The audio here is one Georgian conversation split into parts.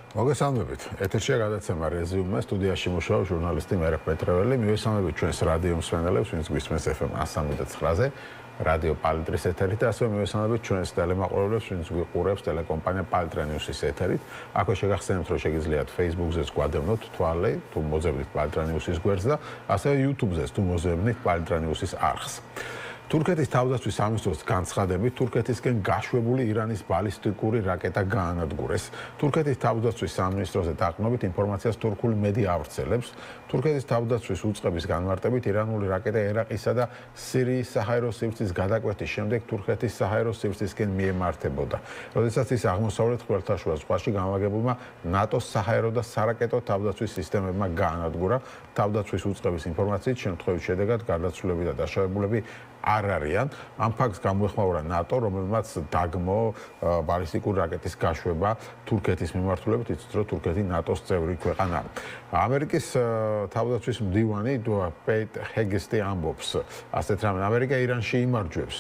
მოგესალმებით. ეთერშია გადაცემა რეზიუმე, სტუდიაში მუშაობს ჟურნალისტი მერაბ პეტრეველი. მივესალმებით ჩვენს რადიო მსმენელებს, ვინც გვისმენს FM 103-ზე, რადიო პალიტრის ეთერით, ასევე მივესალმებით ჩვენს ტელემაყურებლებს, ვინც გვიყურებს ტელეკომპანია პალტრა ნიუსის ეთერით. აქვე შეგახსენებთ, რომ შეგიძლიათ Facebook-ზეც გვადევნოთ თვალი, თუ მოძებნით პალტრა ნიუსის გვერდს და ასევე YouTube-ზეც თუ მოძებნით პალტრა ნიუსის არხს. თურქეთის თავდაცვის სამინისტროს განცხადებით, თურქეთისკენ გაშვებული ირანის ბალისტიკური რაკეტა გაანადგურეს. თურქეთის თავდაცვის სამინისტროზე დაყრდნობით ინფორმაციას თურქული მედია ავრცელებს. თურქეთის თავდაცვის უწყების განმარტებით, ირანული რაკეტა ერაყისა და სირიის საჰაერო სივრცის გადაკვეთის შემდეგ თურქეთის საჰაერო სივრცისკენ მიემართებოდა. როდესაც ის აღმოსავლეთ ხმელთაშუა ზღვაში განლაგებულმა ნატოს საჰაერო და სარაკეტო თავდაცვის სისტემებმა გაანადგურა. თავდაცვის უწყების ინფორმაციით, შემთხვევის შედეგად გარდაცვლილები და დაშავებულები არ არიან. ამ ფაქტს გამოეხმაურა ნატო, რომელმაც დაგმო ბალისტიკური რაკეტის გაშვება თურქეთის მიმართულებით, იცით რომ თურქეთი ნატოს წევრი ქვეყანაა. ამერიკის თავდაცვის მდივანი პეიტ ჰეგესტი ამბობს ასეთ რამე, ამერიკა ირანში იმარჯვებს.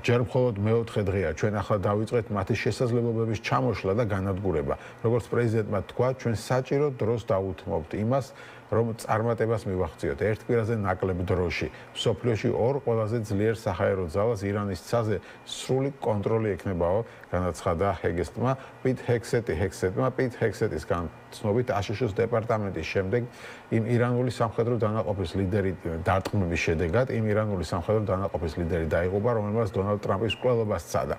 ჯერ მხოლოდ მეოთხე დღეა, ჩვენ ახლა დავიწყეთ მათი შესაძლებლობების ჩამოშლა და განადგურება. როგორც პრეზიდენტმა თქვა, ჩვენ საჭირო დროს დაუთმობთ იმას, რომ წარმატებას მივახციოთ ერთ კვირაზე ნაკლებ დროში. მსოფლიოში ორ ყველაზე ძლიერ საჰაერო ძალას ირანის ცაზე სრული კონტროლი ექნებაო, განაცხადა ჰეგესტმა. პიტ ჰეგსეტის განცნობით აშშ-ის დეპარტამენტის შემდეგ იმ ირანული სამხედრო დანაყოფის ლიდერი დარტყმების შედეგად დაიღუპა, რომელმაც დონალდ ტრამპის მკვლელობა სცადა.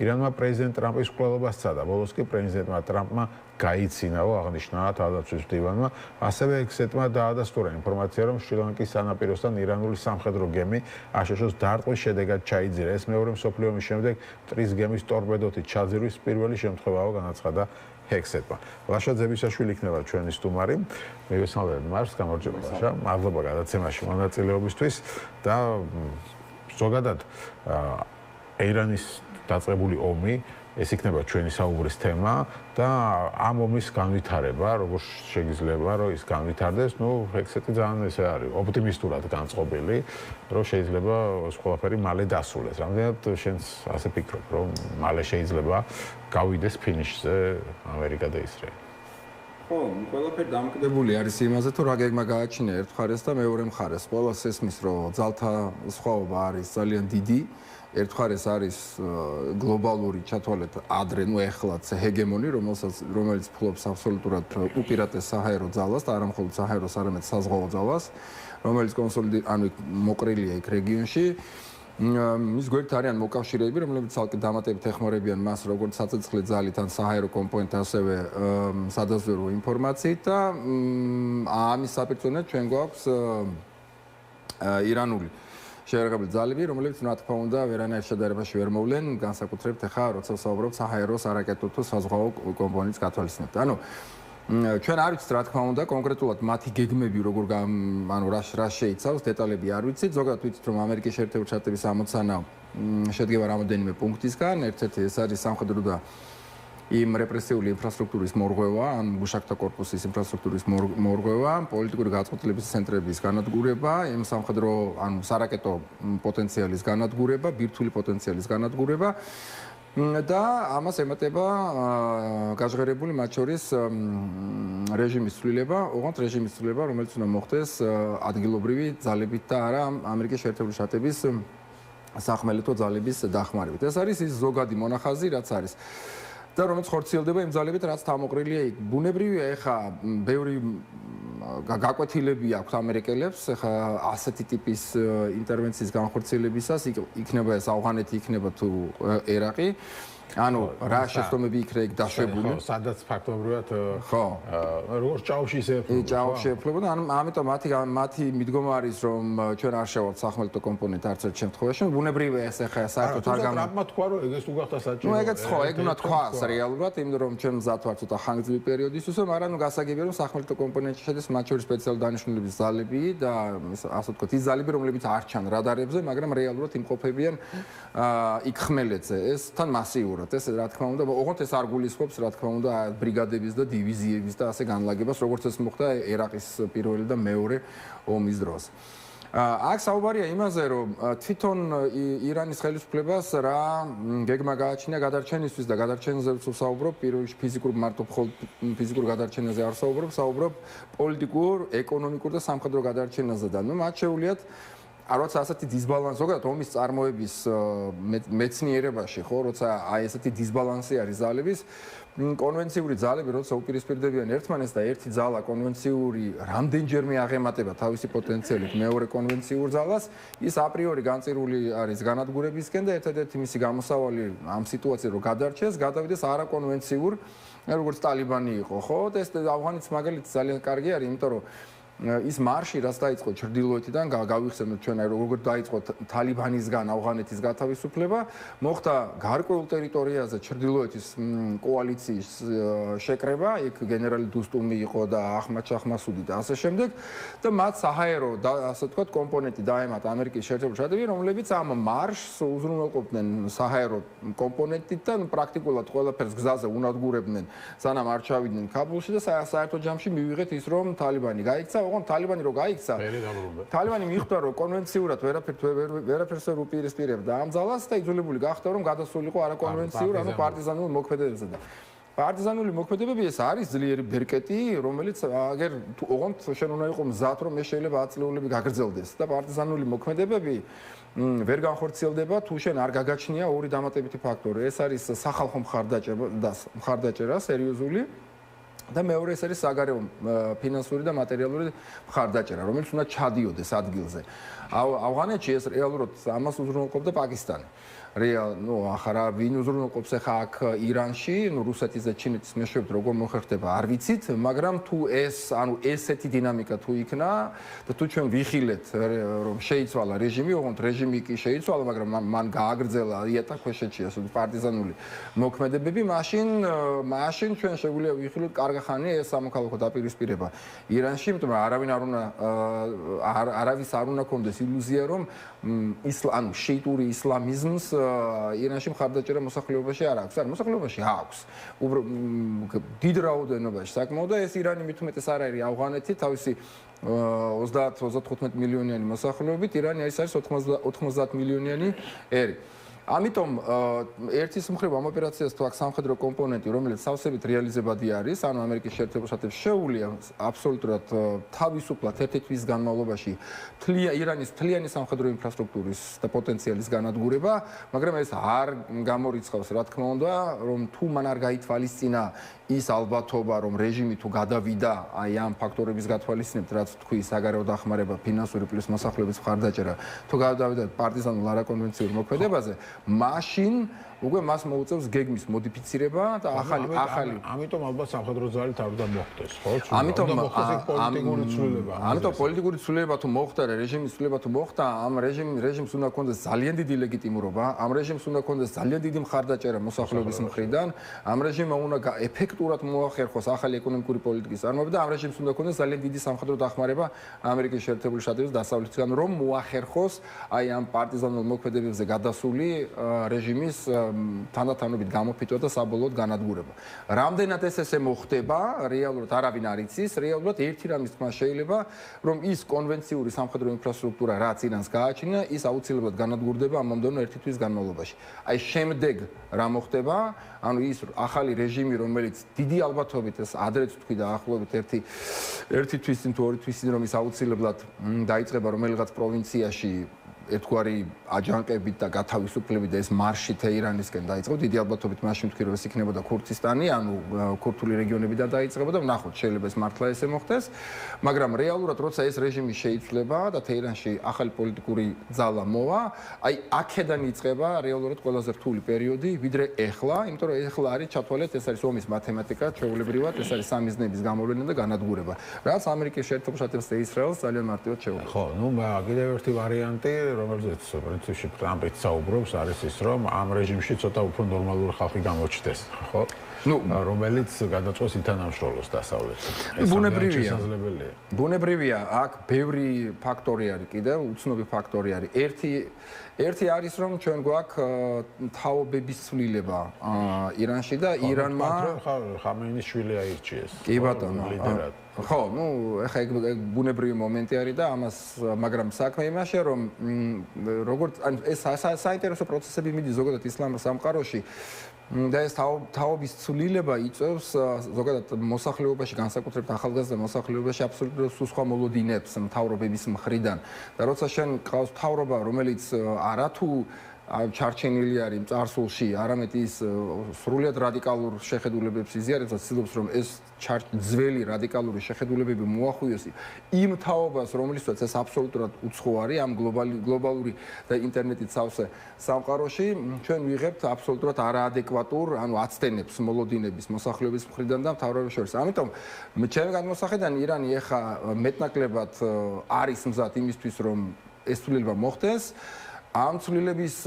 ირანმა პრეზიდენტ ტრამპის მკვლელობა სცადა, ბოლოს კი პრეზიდენტმა ტრამპმა გაიცინაო, აღნიშნა თავდაცვის მდივანმა. ასევე ჰეგსეტმა დაადასტურა ინფორმაცია, რომ შრი-ლანკის სანაპიროსთან ირანული სამხედრო გემი აშშ-ის დარტყმის შედეგად ჩაიძირა. ეს მეორე მსოფლიო ომის შემდეგ მტრის გემის ტორპედოთი ჩაძირვის პირველი შემთხვევაა, განაცხადა ჰეგსეტმა. ლაშა ძებისაშვილი იქნება ჩვენი სტუმარი. მივესალმებით მარს, გამარჯობა ლაშა. მადლობა გადაცემაში მონაწილეობისთვის და ზოგადად ირანის დაწყებული ომი ეს იქნება ჩვენი საუბრის თემა და ამ ომის განვითარება, როგორ შეიძლება რომ ის განვითარდეს, ჰეგსეტი ძალიან ესე არის ოპტიმისტურად განწყობილი, რომ შეიძლება ეს ყველაფერი მალე დასრულდეს. რამდენად შენს ასე ფიქრობ, რომ მალე შეიძლება გავიდეს ფინიშზე ამერიკა და ისრაელი? ხო, ყველაფერი დამოკიდებული არის იმაზე, თუ რა გეგმა გააჩინა ერთ მხარეს და მეორე მხარეს. ყველას ესმის, რომ ძალთა სხვაობა არის ძალიან დიდი. ერთ მხარეს არის გლობალური ჩათვალეთ ადრე, ეხლაც ჰეგემონი, რომელიც ფლობს აბსოლუტურად უპირატეს საჰაერო ძალას და არა მხოლოდ საჰაეროს, არამედ საზღვაო ძალას, რომელიც მოყრილია იქ რეგიონში. მის გვერდით არიან მოკავშირეები, რომლებიც ცალკე დამატებით ეხმარებიან მას როგორც საცეცხლე ძალით ან საჰაერო კომპონენტ, ასევე სადაზვერვო ინფორმაციით და ამის საპირწონედ ჩვენ გვაქვს ირანული შეერაღებული ძალები, რომლებიც რა თქმა უნდა ვერანაირ შედარებაში ვერ მოვლენ, განსაკუთრებით ახლა როცა ვსაუბრობთ საჰაერო, სარაკეტო თუ საზღვაო კომპონენტის გათვალისწინებით. ჩვენ არ ვიცით რა თქმა უნდა კონკრეტულად მათი გეგმები როგორ რა შეიცავს, დეტალები არ ვიცით. ზოგადად ვიცით რომ ამერიკის შეერთებული შტატების ამოცანა შედგება რამოდენიმე პუნქტისგან. ერთ-ერთი ეს არის სამხედრო და იმ რეპრესიული ინფრასტრუქტურის მორღვევა, ან მუშაკთა კორპუსის ინფრასტრუქტურის მორღვევა, პოლიტიკური გაწყვეტილების ცენტრების განადგურება, იმ სამხედრო ან სარაკეტო პოტენციალის განადგურება, ბირთვული პოტენციალის განადგურება და ამას ემატება გაჟღერებული მათ შორის რეჟიმის ცვლილება, ოღონდ რეჟიმის ცვლილება, რომელიც უნდა მოხდეს ადგილობრივი ძალებით და არა ამერიკის შეერთებული შტატების სახმელეთო ძალების დახმარებით. ეს არის ის ზოგადი მონახაზი, რაც არის. და რომელიც ხორციელდება იმ ძალებით, რაც თავმოყრილია იქ. ბუნებრივია, ეხა ბევრი გაკვეთილები აქვს ამერიკელებს, ეხა ასეთი ტიპის ინტერვენციის განხორციელებისას, იქნება ეს ავღანეთი, იქნება თუ ერაყი. ანუ რა შეცდომები იქნება იქ დაშვებული? ხო, სადაც ფაქტობრივად ხო, როგორც ჭაოში შეეფლება. ჭაოში შეეფლება და ამიტომ მათი მიდგომა არის, რომ ჩვენ არ შევავთ სახმელეთო კომპონენტ არც ერთ შემთხვევაში. ბუნებრივია ეს ახლა საერთოდ არ გამ ტრამპმა თქვა, რომ ეგეც უგახდა საჭირო. ეგეც ხო, ეგ უნდა თქვას რეალურად, იმიტომ რომ ჩვენ მზად ვართ ცოტა ხანგრძლივი პერიოდისთვის, მაგრამ გასაგებია რომ სახმელეთო კომპონენტში შედის მათ შორის სპეციალური დანიშნულების ძალები და ასე ვთქვათ, ის ძალები, რომლებიც არ ჩან რადარებზე, მაგრამ რეალურად იმყოფებიან იქ ხმელეთზე. ეს თან მასიურად ეს რა თქმა უნდა, ოღონდ ეს არ გულისხმობს რა თქმა უნდა ბრიგადების და დივიზიების და ასე განლაგებას, როგორც ეს მოხდა ერაყის პირველი და მეორე ომის დროს. აქ საუბარია იმაზე, რომ თვითონ ირანის ხელისუფლებას რა გეგმა გააჩინა გადარჩენისთვის და გადარჩენაზე ვსაუბრობ, პირველ რიგში ფიზიკურ მარტო ფიზიკურ გადარჩენაზე არ საუბრობ, პოლიტიკურ, ეკონომიკურ და სამხედრო გადარჩენაზე და მათ შეუძლიათ როცა ასეთი დისბალანსი, ზოგადად ომის წარმოების მეცნიერებაში, ხო, როცა აი ესეთი დისბალანსი არის ძალების, კონვენციური ძალები, როცა უპირისპირდებიან ერთმანეთს და ერთი ძალა კონვენციური რამდენჯერმე აღემატება თავისი პოტენციალით მეორე კონვენციურ ძალას, ის აპრიორი განწირული არის განადგურებისკენ და ერთადერთი მისი გამოსავალი ამ სიტუაციაზე რომ გადარჩეს, გადავიდეს არაკონვენციურ, როგორც ტალიბანი იყო, ხო? და ეს ავღანეთის მაგალითი ძალიან კარგი არის, იმიტომ რომ ის მარში რაც დაიწყო ჩრდილოეთიდან გავიხსენოთ ჩვენ როგორ დაიწყო თალიბანისგან ავღანეთის გათავისუფლება მოხდა გარკვეულ ტერიტორიაზე ჩრდილოეთის კოალიციის შეკრება იქ გენერალი დუსტუმი იყო და აჰმად შაჰმასუდი და ასე შემდეგ და მათ საჰაერო და ასე ვთქვათ კომპონენტი დაემატა ამერიკის შეერთებული შტატები რომლებიც ამ მარშს უზრუნველყოფდნენ საჰაერო კომპონენტით და პრაქტიკულად ყველაფერს გზაზე უნადგურებდნენ სანამ არ ჩავიდნენ კაბულში და საერთო ჯამში მივიღეთ ის რომ თალიბანი გაიქცა ოღონდ თალიბანი რო გაიქცა თალიბანი მიხვდა რომ კონვენციურად ვერაფერს ვერ უპირისპირებდა ამ ძალას და იძულებული გახდა რომ გადასულიყო არაკონვენციურ ანუ პარტიზანულ მოქმედებებზე და პარტიზანული მოქმედებები ეს არის ძლიერი ბერკეტი რომელიც აგერ ოღონდ შენ უნდა იყო მზად რომ ეს შეიძლება 10 წლეულები გაგრძელდეს და პარტიზანული მოქმედებები ვერ განხორციელდება თუ შენ არ გაგაჩნია ორი დამატებითი ფაქტორი ეს არის სახალხო მხარდაჭერა სერიოზული და მეორე ეს არის საგარეო ფინანსური და მატერიალური მხარდაჭერა, რომელიც უნდა ჩადიოდეს ადგილზე. ავღანეთში ეს რეალურად ამას უზრუნველყოფდა პაკისტანი. ახლა ვინ უზრუნველყოფს ახლა აქ ირანში, რუსეთის და ჩინეთის მეშვეობით როგორ მოხერხდება, არ ვიცით, მაგრამ თუ ესეთი დინამიკა თუ იქნა და თუ ჩვენ ვიხილეთ რომ შეიცვალა რეჟიმი, ოღონდ რეჟიმი კი შეიცვალა, მაგრამ მან გააგრძელა იატაკქვეშეთში ასე პარტიზანული მოქმედებები, მაშინ ჩვენ შეგვიძლია ვიხილოთ კარგი ხანი ეს სამოქალაქო დაპირისპირება ირანში, იმიტომ რომ არავის არ უნდა კონდეს ილუზია რომ შიიტური ისლამიზმს ირანში მხარდაჭერა მოსახლეობაში არ აქვს. არა, მოსახლეობაში აქვს. დიდ რაოდენობაში საკმაოდ და ეს ირანი მით უმეტეს არ არის ავღანეთი თავისი 30-35 მილიონიანი მოსახლეობით, ირანი არის 90 მილიონიანი ერი. ამიტომ ერთის მხრივ ამ ოპერაციას თუ აქ სამხედრო კომპონენტი, რომელიც სავსებით რეალიზებადი არის, ანუ ამერიკის შეერთებულ შტატებს შეუძლია აბსოლუტურად თავისუფლად ერთი თვის განმავლობაში ირანის მთლიანი სამხედრო ინფრასტრუქტურის და პოტენციალის განადგურება, მაგრამ ეს არ გამორიცხავს, რა თქმა უნდა, რომ თუ მან არ გაითვალისწინა ის ალბათობა, რომ რეჟიმი თუ გადავიდა აი ამ ფაქტორების გათვალისწინებთ, რაც თქვი საგარეო დახმარება, ფინანსური პლუს მოსახლეობის მხარდაჭერა, თუ გადავიდა პარტიზანულ არაკონვენციურ მოქმედებაზე, მაშინ უკვე მას მოუწევს გეგმის მოდიფიცირება და ახალი ამიტომ ალბათ სამხედრო ძალით არ უნდა მოხდეს, ხო? ამიტომ პოლიტიკური ცვლილება. ამიტომ პოლიტიკური ცვლილება თუ მოხდა და რეჟიმის ცვლილება თუ მოხდა, ამ რეჟიმს უნდა კონდეს ძალიან დიდი ლეგიტიმურობა, ამ რეჟიმს უნდა კონდეს ძალიან დიდი მხარდაჭერა მოსახლეობის მხრიდან, ამ რეჟიმმა უნდა ეფექტურად მოახერხოს ახალი ეკონომიკური პოლიტიკის წარმოება და ამ რეჟიმს უნდა კონდეს ძალიან დიდი სამხედრო დახმარება ამერიკის შეერთებული შტატების დასავლეთიდან, რომ მოახერხოს აი ამ პარტიზანულ მოქმედებებზე გადასული რეჟიმის თანდათანობით გამოფიტვა და საბოლოოდ განადგურება. რამდენად ესე მოხდება, რეალურად არავინ არ იცის, რეალურად ერთი რამის თქმა შეიძლება, რომ ის კონვენციური სამხედრო ინფრასტრუქტურა, რაც ირანს გააჩინა, ის აუცილებლად განადგურდება ამ მომდევნო ერთი თვის განმავლობაში. აი შემდეგ რა მოხდება, ანუ ის ახალი რეჟიმი, რომელიც დიდი ალბათობით ეს ადრეც თქვი და ახლობით ერთი თვისին თუ ორი თვისინ რომ ის აუცილებლად დაიწყება რომელიღაც პროვინციაში ერთგვარი აჯანყებით და გათავისუფლებით და ეს მარში თეირანისკენ დაიწყო დიდი ალბათობით მაშინ თქვი რომ ეს იქნებოდა ქურთისტანი ანუ ქურთული რეგიონებიდან დაიწყებოდა ვნახოთ შეიძლება ეს მართლა ესე მოხდეს მაგრამ რეალურად როცა ეს რეჟიმი შეიცვლება და თეირანში ახალი პოლიტიკური ძალა მოვა აი აქედან იწყება რეალურად ყველაზე რთული პერიოდი ვიდრე ეხლა იმიტომ რომ ეხლა არის ჩათვალეთ ეს არის ომის მათემატიკა ჩვეულებრივად ეს არის სამიზნეების გამოვლენა და განადგურება რაც ამერიკის შეერთებულ შტატებს და ისრაელს ძალიან მარტივად შეუძლია ხო ნუ კიდევ ერთი ვარიანტი რომელზეც პრინციპში ტრამპიც საუბრობს არის ის რომ ამ რეჟიმში ცოტა უფრო ნორმალური ხალხი გამოჩნდეს ხო რომელიც გადაწყვეტს ითანამშრომლოს დასავლეთში ეს ბუნებრივია აქ ბევრი ფაქტორი არის კიდევ უცნობი ფაქტორი არის ერთი არის რომ ჩვენ გვაქვს თაობების ცვლილება ირანში და ირანმა ხამეინის შვილი აირჩიეს კი ბატონო ლიდერად ხო, ну, ეხა ეგ ბუნებრივი მომენტი არის და ამას მაგრამ საქმე იმაშია, რომ როგორც ეს საინტერესო პროცესები მიდის ზოგადად ისლამ სამყაროში და ეს თაობის ცვლილება იწვევს ზოგადად მოსახლეობაში, განსაკუთრებით ახალგაზრდა მოსახლეობაში აბსოლუტურად სხვა მოლოდინებს მთავრობების მხრიდან. და როცა შენ ყავს მთავრობა, რომელიც არათუ ჩარჩენილი არის წარსულში, არამედ ის სრულიად რადიკალურ შეხედულებებს იზიარებს და ცდილობს რომ ეს ძველი რადიკალური შეხედულებები მოახვიოს იმ თაობას, რომელიცაც ეს აბსოლუტურად უცხო არის ამ გლობალური და ინტერნეტით სავსე სამყაროში, ჩვენ ვიღებთ აბსოლუტურად არაადეკვატურ, ანუ აცდენებს მოლოდინების მოსახლეობის მხრიდან და მთავრობის შორის. ამიტომ ჩემი გადმოსახედიდან ირანი ეხა მეტნაკლებად არის მზად იმისთვის, რომ ეს ცვლილება მოხდეს. ამ ცვლილების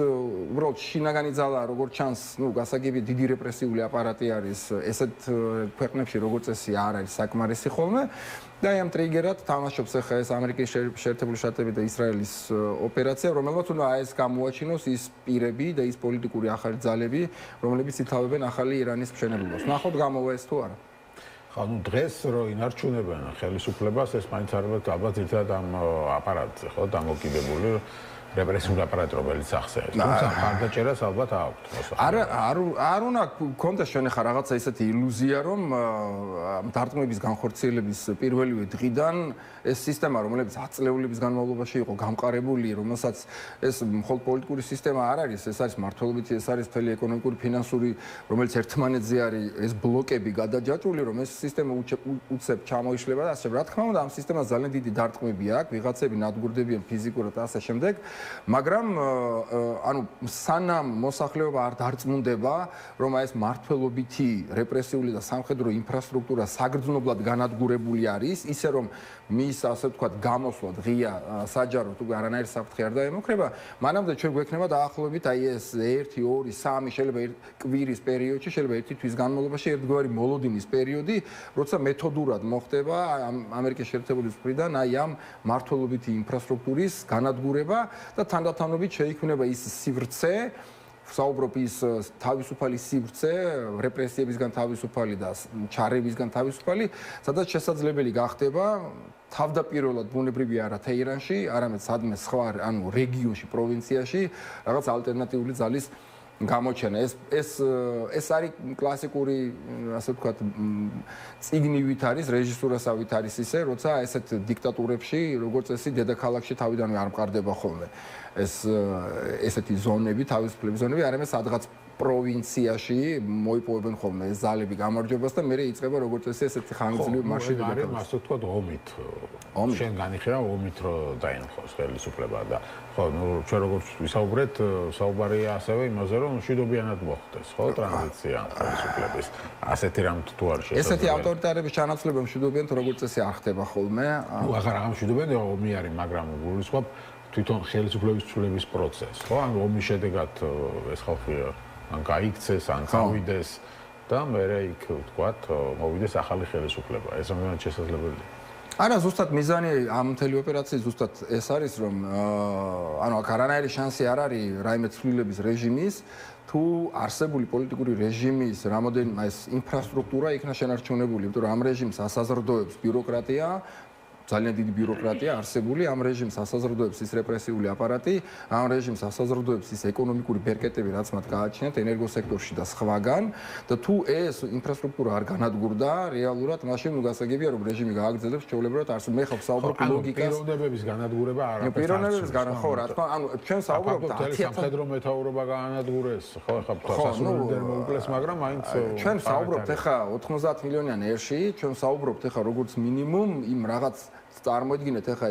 უბრალოდ შინაგანი ძალა როგორც ჩანს, ну, გასაგები დიდი რეპრესიული აპარატი არის ესეთ ქვეყნებში როგორც წესი არ არის საკმარისი ხოლმე და ამ ტრიგერად თამაშობს ახლა ეს ამერიკის შეერთებული შტატები და ისრაელის ოპერაცია, რომელმაც უნდა ეს გამოაჩინოს ის პირები და ის პოლიტიკური ახალი ძალები, რომლებიც ითავებენ ახალი ირანის მშენებლობას. ნახოთ გამოვა ეს თუ არა. ხო, ну, დღეს რო ინარჩუნებენ ხელისუფლებას, ეს მაინც არის ალბათ ერთად ამ აპარატზე, ხო, დამოკიდებული რეპრესიული აპარატი, რომელიც ახსენებს. თუმცა მხარდაჭერას ალბათ აქვთ. არ უნდა გქონდეს შენ ახლა რაღაცა ისეთი ილუზია, რომ დარტყმების განხორციელების პირველივე დღიდან ეს სისტემა, რომელიც 10 წლების განმავლობაში იყო გამყარებული, რომელსაც ეს მხოლოდ პოლიტიკური სისტემა არ არის, ეს არის მართლობითი, ეს არის მთელი ეკონომიკური, ფინანსური, რომელიც ერთმანეთზე არის, ეს ბლოკები გადაჯაჭვული, რომ ეს სისტემა უცებ ჩამოიშლება და ასე. რა თქმა უნდა, ამ სისტემას ძალიან დიდი დარტყმები აქვს, ვიღაცები ნადგურდებიან ფიზიკურად და ასე შემდეგ. მაგრამ ანუ სანამ მოსახლეობა არ დარწმუნდება, რომ ეს მართლობითი რეპრესიული და სამხედრო ინფრასტრუქტურა საგრძნობლად განადგურებული არის, ისე რომ მის ასე ვთქვათ გამოსვლა ღია საჯარო თუ არანაირი საფრთხე არ დაემუქრება, მანამდე ჩვენ გვექნება დაახლოებით აი ეს 1, 2, 3 შეიძლება კვირის პერიოდში, შეიძლება ერთი თვის განმავლობაში ერთგვარი მოლოდინის პერიოდი, როცა მეთოდურად მოხდება ამერიკის შეერთებული შტატებიდან აი ამ მართლობითი ინფრასტრუქტურის განადგურება და თანდათანობით შეიქმნება ის სივრცე, საუბრობ ის თავისუფალი სივრცე, რეპრესიებისგან თავისუფალი და ჩარევისგან თავისუფალი, სადაც შესაძლებელი გახდება თავდაპირველად ბუნებრივი არა თეირანში, არამედ სადმე სხვა, ანუ რეგიონში, პროვინციაში რაღაც ალტერნატიული ძალის გამოჩენა. ეს არის კლასიკური, ასე ვთქვათ, წიგნივით არის, რეჟისურასავით არის ისე, როცა ესეთ დიქტატურებში, როგორც წესი, დედაქალაქში თავიდანვე არ მყარდება ხოლმე. ესეთი ზონები, თავისუფლების ზონები, არამედ სადღაც პროვინციაში მოიპოვებენ ხოლმე ეს ძალები გამარჯვებას და მერე იწყება როგორც წესი ესეთი ხანგრძლივი მარშრუტი. არის ასე ვთქვათ ომით. შენ განიხილავ ომით რო დაინახოს ხელისუფლება და ხო, ну, ჩვენ როგორც ვისაუბრეთ, საუბარია ასევე იმაზე, რომ მშვიდობიანად მოხდეს, ხო, ტრანზიცია ხელისუფლების. ასეთი რამ თუ არ შესაძლოა. ესეთი ავტორიტარების ჩანაცვლება მშვიდობიანად როგორც წესი არ ხდება ხოლმე. ну, აღარ მშვიდობიანი ომი არის, მაგრამ გულისხმობ თვითონ ხელისუფლების ცვლილების პროცესს, ხო? ან ომის შედეგად ეს ხალხი ან გაიქცეს, ან გავიდეს და მერე იქ ვთქვათ, მოვიდეს ახალი ხელისუფლება. ეს მომენტ შესაძლებელია. არა, ზუსტად მიზანი ამ მთელი ოპერაციის ზუსტად ეს არის, რომ ანუ აქ არანაირი შანსი არ არის რაიმე ცვლილების რეჟიმის, თუ არსებული პოლიტიკური რეჟიმის რამოდენიმე ეს ინფრასტრუქტურა იქნა შენარჩუნებული, იმიტომ რომ ამ რეჟიმს ასაზრდოებს ბიუროკრატია, ძალიან დიდი ბიუროკრატია არსებული, ამ რეჟიმს ასაზრდოებს ის რეპრესიული აპარატი, ამ რეჟიმს ასაზრდოებს ის ეკონომიკური ბერკეტები, რაც მათ გააჩნიათ ენერგოსექტორში და სხვაგან და თუ ეს ინფრასტრუქტურა არ განადგურდა, რეალურად მაშინ გასაგებია, რომ რეჟიმი გააგრძელებს ჩვეულებრივად არსებულ მე ხო ვსაუბრობ ლოგიკას. პიროვნებების განადგურება არ არის. პიროვნებების ხო, რა თქმა უნდა, ანუ ჩვენ საუბრობთ 10,000 სამხედრო მეთაურობა გაანადგურეს, ხო, ახლა სასულიერო მოუკლეს, მაგრამ მაინც ჩვენ საუბრობთ ახლა 90 მილიონიან ერში, ჩვენ საუბრობთ ახლა როგორც მინიმუმ იმ რაღაც წარმოიდგინეთ ახლა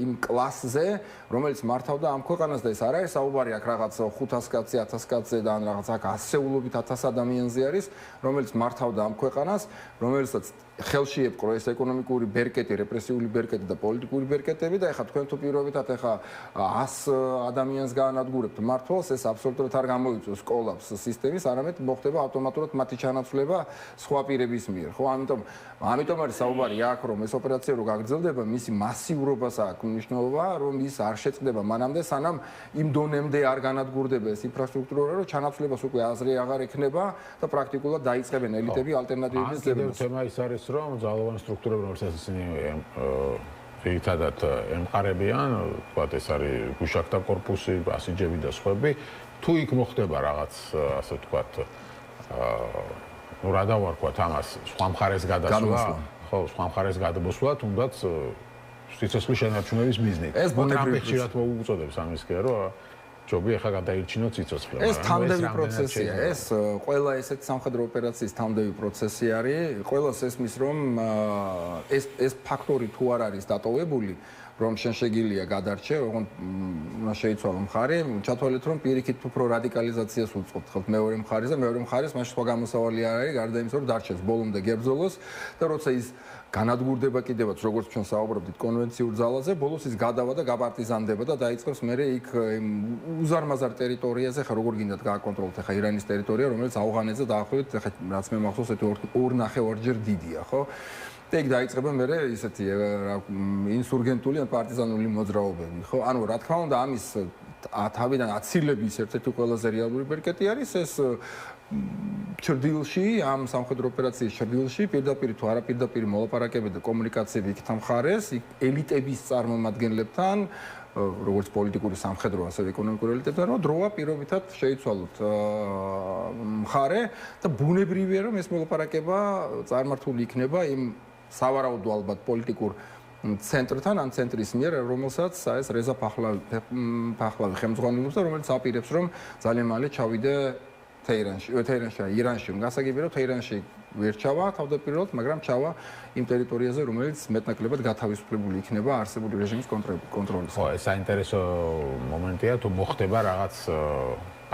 იმ კლასზე, რომელიც მართავდა ამ ქვეყანას და ეს არ არის საუბარი აქ რაღაც 500 კაცი, 1000 კაცზე და ან რაღაც აქ ასეულობით 1000 ადამიანზე არის, რომელიც მართავდა ამ ქვეყანას, რომელსაც ხელში ეპყრო ეს ეკონომიკური ბერკეტი, რეპრესიული ბერკეტი და პოლიტიკური ბერკეტები და ეხლა თქვენ თუ პირობითად ეხლა 100 ადამიანს გაანადგურებთ მართლს, ეს აბსოლუტურად არ გამოიწვევს კოლაფს სისტემის, არამედ მოხდება ავტომატურად მათი ჩანაცვლება სხვა პირების მიერ, ხო? ამიტომ არის საუბარი აქ, რომ ეს ოპერაცია რო გაგრძელდება შეცვლილება მისი მასიურობას აქვს მნიშვნელობა, რომ ის არ შეწყდება მანამდე, სანამ იმ დონემდე არ განადგურდება ეს ინფრასტრუქტურა, რომ ჩანაცვლებას უკვე აზრი აღარ ექნება და პრაქტიკულად დაიწყებენ ელიტები ალტერნატივების ძებნას. თემა ის არის, რომ ძალოვანი სტრუქტურები, რომელსაც ისინი ძირითადად ემყარებიან, თქვათ ეს არის გუშაკთა კორპუსი, ბასიჯები და სხვები, თუ იქ მოხდება რაღაც, ასე ვთქვათ, რა დავარქვათ ამას, სხვა მხარეს გადასვლა, ხო, სხვა მხარეს გადმოსვლა, თუნდაც სიცოცხლის შენარჩუნების მიზნით. ეს ბუნებრივი ხშირად მოუწოდებს ამისკენ, რომ ჯობი ახლა გადაირჩინოთ სიცოცხლე. ეს თამდევი პროცესია, ეს ყველა ესეთი სამხედრო ოპერაციის თამდევი პროცესი არის. ყველას ესმის, რომ ეს ფაქტორი თუ არ არის დატოვებული, რომ შენ შეგიძლია გადარჩე, ოღონდ უნდა შეიცვალო მხარე, ჩათვალეთ რომ პირიქით უფრო რადიკალიზაციას უწყობთ ხოლმე მეორე მხარეს და მეორე მხარეს მაშინ სხვა გამოსავალი არ არის, გარდა იმისა, რომ დარჩეს ბოლომდე გებრძოლოს და როცა ის განადგურდება კიდევაც, როგორც ჩვენ საუბრობდით კონვენციურ ძალაზე, ბოლოს ის გადავა და გაპარტიზანდება და დაიწყებს მერე იქ უზარმაზარ ტერიტორიაზე, ხა როგორ გინდათ გააკონტროლოთ ხა ირანის ტერიტორია, რომელიც ავღანეთზე დაახლოებით ხა რაც მე მახსოვს ეს 2.5-ორჯერ დიდია, ხო? და იქ დაიწყება მერე ისეთი ინსურგენტული ან პარტიზანული მოძრაობები, ხო? ანუ რა თქმა უნდა ამის თავიდან აცილების ერთ-ერთი ყველაზე რეალური ბერკეტი არის ეს ჩრდილში, ამ სამხედრო ოპერაციის ჩრდილში პირდაპირ თუ არაპირდაპირ მოლაპარაკებები და კომუნიკაციები იქთან მხარეს, ელიტების წარმომადგენლებთან, როგორც პოლიტიკური სამხედრო, ასევე ეკონომიკური ელიტებთან, რომ დროა პირობითად შეიცვალოთ მხარე და ბუნებრივია რომ ეს მოლაპარაკება წარმართული იქნება იმ სავარაუდო ალბათ პოლიტიკურ ცენტრთან ან ცენტრის მიერ, რომელსაც ეს რეზა ფახლავი ხელმძღვანელობს და რომელიც აპირებს რომ ძალიან მალე ჩავიდე ირანში, გასაგებია რომ თეირანში ვერ ჩავა თავდაპირველად, მაგრამ ჩავა იმ ტერიტორიაზე, რომელიც მეტნაკლებად გათავისუფლებული იქნება არსებული რეჟიმის კონტროლის. ხო, ეს საინტერესო მომენტია, თუ მოხდება რაღაც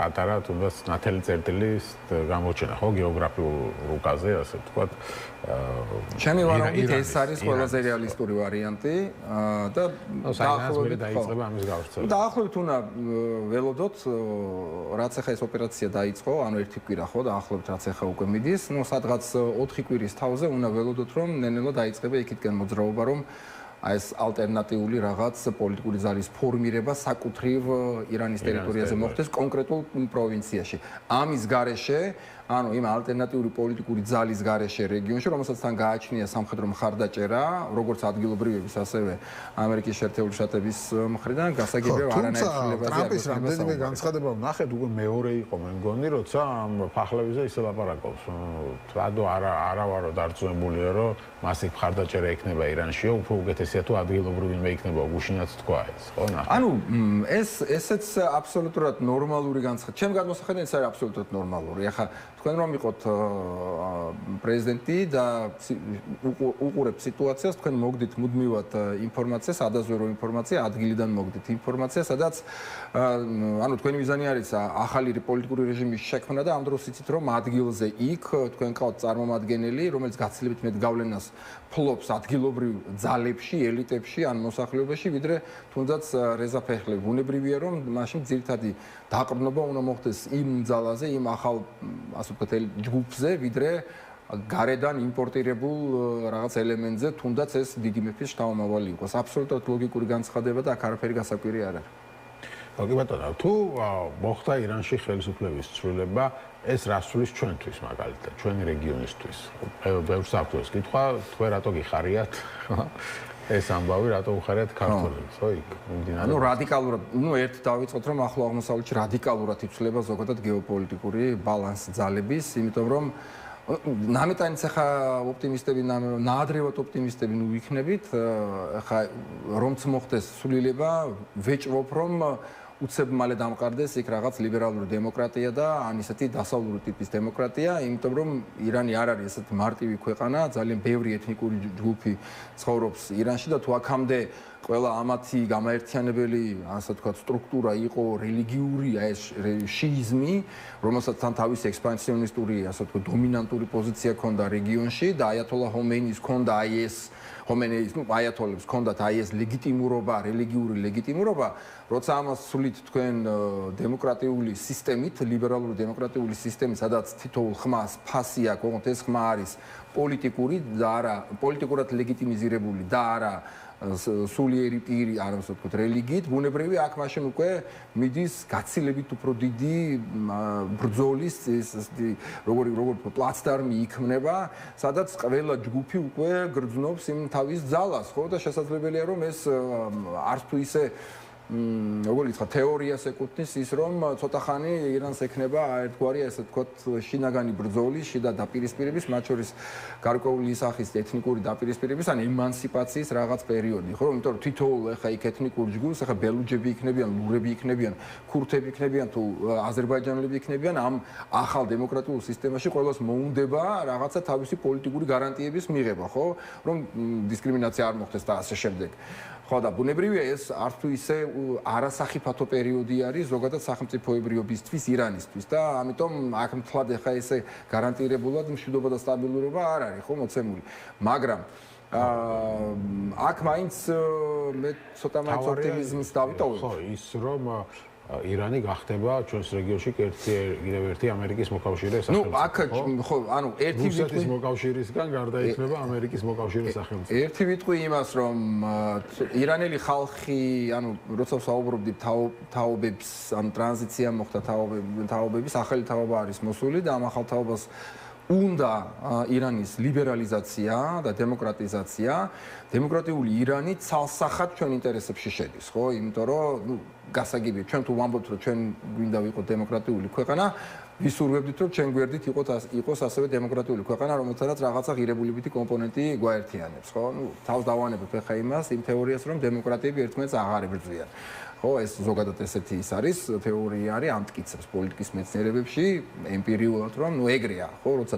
პატარა თუნდაც ნათელი წერტილის გამოჩენა, ხო, გეოგრაფიულ რუკაზე, ასე ვთქვათ. ჩემი ვარაუდით ეს არის ყველაზე რეალისტური ვარიანტი და დაახლოებით დაიწყება ამის გავრცელება. დაახლოებით უნდა ველოდოთ, რაც ახლა ეს ოპერაცია დაიწყო, ანუ ერთი კვირა ხო, დაახლოებით რაც ახლა უკვე მიდის, ну სადღაც 4 კვირის თავზე უნდა ველოდოთ, რომ ნელ-ნელა დაიწყება იქითკენ მოძრაობა, რომ აი ეს ალტერნატიული რაღაც პოლიტიკური ძალის ფორმირება საკუთრივ ირანის ტერიტორიაზე მოხდეს კონკრეტულ პროვინციაში. ამის გარეშე, ანუ იმ ალტერნატიული პოლიტიკური ძალის გარეშე რეგიონში, რომელსაც თან გააჩნია სამხედრო მხარდაჭერა, როგორც ადგილობრივების, ასევე ამერიკის შეერთებული შტატების მხრიდან, გასაგებია არანაირ ცვლილებაზე. ტრამპის რამდენიმე განცხადება ვნახეთ, უკვე მეორე იყო მე მგონი, როცა ამ ფახლავიზე ისე ლაპარაკობს. რადო არა ვარო დარწმუნებულია, რომ მას იქ მხარდაჭერა ექნება ირანშიო, უფრო უკეთესია თუ ადგილობრივი მე იქნება, გუშინაც თქვა ეს, ხო ნახე. ანუ ესეც აბსოლუტურად ნორმალური განცხადება. ჩემ გადმოსახედით ეს არის აბსოლუტურად ნორმალური. ახლა თქვენ რომ იყოთ პრეზიდენტი და უყურებთ სიტუაციას, თქვენ მოგდით მუდმივად ინფორმაციას, ადაზვერო ინფორმაცია, ადგილიდან მოგდით ინფორმაცია, სადაც ანუ თქვენი მიზანი არის ახალი პოლიტიკური რეჟიმის შექმნა და ამ დროს იცით რომ ადგილზე იქ თქვენ ყავთ წარმომადგენელი, რომელიც გაცილებით მეტ გავლენას ფლობს ადგილობრივ ძალებში, ელიტებში ან მოსახლეობაში, ვიდრე თუნდაც რეზა ფეხლები. ბუნებრივია რომ მაშინ ძირითადი დაყრდნობა უნდა მოხდეს იმ ძალაზე, იმ ახალ ასე ვთქვათ ჯგუფზე, ვიდრე გარედან იმპორტირებულ რაღაც ელემენტზე, თუნდაც ეს დიდი მეფის შთამომავალი იყოს. აბსოლუტურად ლოგიკური განცხადება და აქ არაფერი გასაკვირი არ არის. კი ბატონო, თუ მოხდა ირანში ხელისუფლების ცვლილება, ეს რას სულის ჩვენთვის მაგალითად, ჩვენი რეგიონისთვის? ბევრს აქვს კითხვა, თქვენ რატო გიხარიათ? ეს ამბავი რატო უხარიათ ქართველებს, ხო იქ? ანუ რადიკალურად, ერთ დავიწყოთ რომ ახლო აღმოსავლეთში რადიკალურად იცვლება ზოგადად გეოპოლიტიკური ბალანსი ძალების, იმიტომ რომ ნამეტანიც ახლა ოპტიმისტები, ნაადრევად ოპტიმისტები ვიქნებით, ახლა რომც მოხდეს ცვლილება, ვეჭვობ რომ უცებ მალე დამყარდეს იქ რაღაც ლიბერალური დემოკრატია და ან ისეთი დასავლური ტიპის დემოკრატია, იმიტომ რომ ირანი არ არის ესეთი მარტივი ქვეყანა, ძალიან ბევრი ეთნიკური ჯგუფი ცხოვრობს ირანში და თუ აქამდე ყველა ამათი გამაერთიანებელი, ასე ვთქვათ, სტრუქტურა იყო რელიგიური, ეს შიიზმი, რომელსაც თან თავისი ექსპანსიონისტური, ასე ვთქვათ, დომინანტური პოზიცია ჰქონდა რეგიონში და აიათოლა ხომეინის ჰქონდა აი ეს ხომეინის, აიათოლებს ჰქონდათ აი ეს ლეგიტიმურობა, რელიგიური ლეგიტიმურობა, როცა ამას სულით თქვენ დემოკრატიული სისტემით, ლიბერალური დემოკრატიული სისტემით, სადაც თითოეულ ხმას ფასი აქვს, ოღონდ ეს ხმა არის პოლიტიკური და არა პოლიტიკურად ლეგიტიმიზირებული და არა სულიერი პირი, არ ასე ვთქვათ, რელიგიით, ბუნებრივი აქ მაშინ უკვე მიდის გაცილებით უფრო დიდი ბრძოლის როგორ პლაცდარმი იქმნება, სადაც ყველა ჯგუფი უკვე გრძნობს იმ თავის ძალას, ხო და შესაძლებელია რომ ეს არც თუ ისე როგორ ითქვა თეორიას ეკუთვნის ის რომ ცოტა ხანი ირანს ექნება ერთგვარი ასე ვთქვათ შინაგანი ბრძოლის, შიდა დაპირისპირების, მათ შორის გარკვეული სახის ეთნიკური დაპირისპირების ან ემანსიპაციის რაღაც პერიოდი, ხო? იმიტომ რომ თითოეულ ახლა იქ ეთნიკურ ჯგუფს ახლა ბელუჯები იქნებიან, ლურები იქნებიან, ქურთები იქნებიან თუ აზერბაიჯანელები იქნებიან, ამ ახალ დემოკრატიულ სისტემაში ყველას მოუნდება რაღაცა თავისი პოლიტიკური გარანტიების მიღება, ხო? რომ დისკრიმინაცია არ მოხდეს და ასე შემდეგ. ხო და ბუნებრივია ეს არც თუ ისე არასახიფათო პერიოდი არის ზოგადად სახელმწიფოებრიობისთვის ირანისთვის და ამიტომ აქ მთლად ახლა ესე გარანტირებულად მშვიდობა და სტაბილურობა არ არის ხო მოცემული მაგრამ აქ მაინც მე ცოტა მაინც ოპტიმიზმს დავიტოვებ ხო ის რომ ირანი გახდება ჩვენს რეგიონში კიდევ ერთი ამერიკის მოკავშირე სახელმწიფო. ნუ აქ ხო, ანუ ერთი რუსეთის მოკავშირისგან გარდაიქმნება ამერიკის მოკავშირე სახელმწიფო. ერთი ვიტყვი იმას, რომ ირანელი ხალხი, ანუ როცა საუბრობდი თაობებს, ანუ ტრანზიცია მოხდა თაობების, ახალი თაობა არის მოსული და ამ ახალ თაობას უნდა ირანის ლიბერალიზაცია და დემოკრატიზაცია. დემოკრატიული ირანი ცალსახად ჩვენ ინტერესებში შედის, ხო? იმიტომ რომ ნუ გასაგებია, ჩვენ თუ ვამბობთ, რომ ჩვენ გვინდა ვიყოთ დემოკრატიული ქვეყანა, ვისურვებდით, რომ ჩვენ გვერდით იყოს ასევე დემოკრატიული ქვეყანა, რომელთანაც რაღაცა ღირებულებითი კომპონენტი გვაერთიანებს, ხო? ნუ თავს დავანებებ ახლა იმას, იმ თეორიას, რომ დემოკრატიები ერთმანეთს აღარ ებრძვიან. ხო, ეს ზოგადად ესეთი ის არის, თეორია არის, ამტკიცებს პოლიტიკის მეცნიერებებში, ემპირიულად რომ, ნუ ეგრეა, ხო, როცა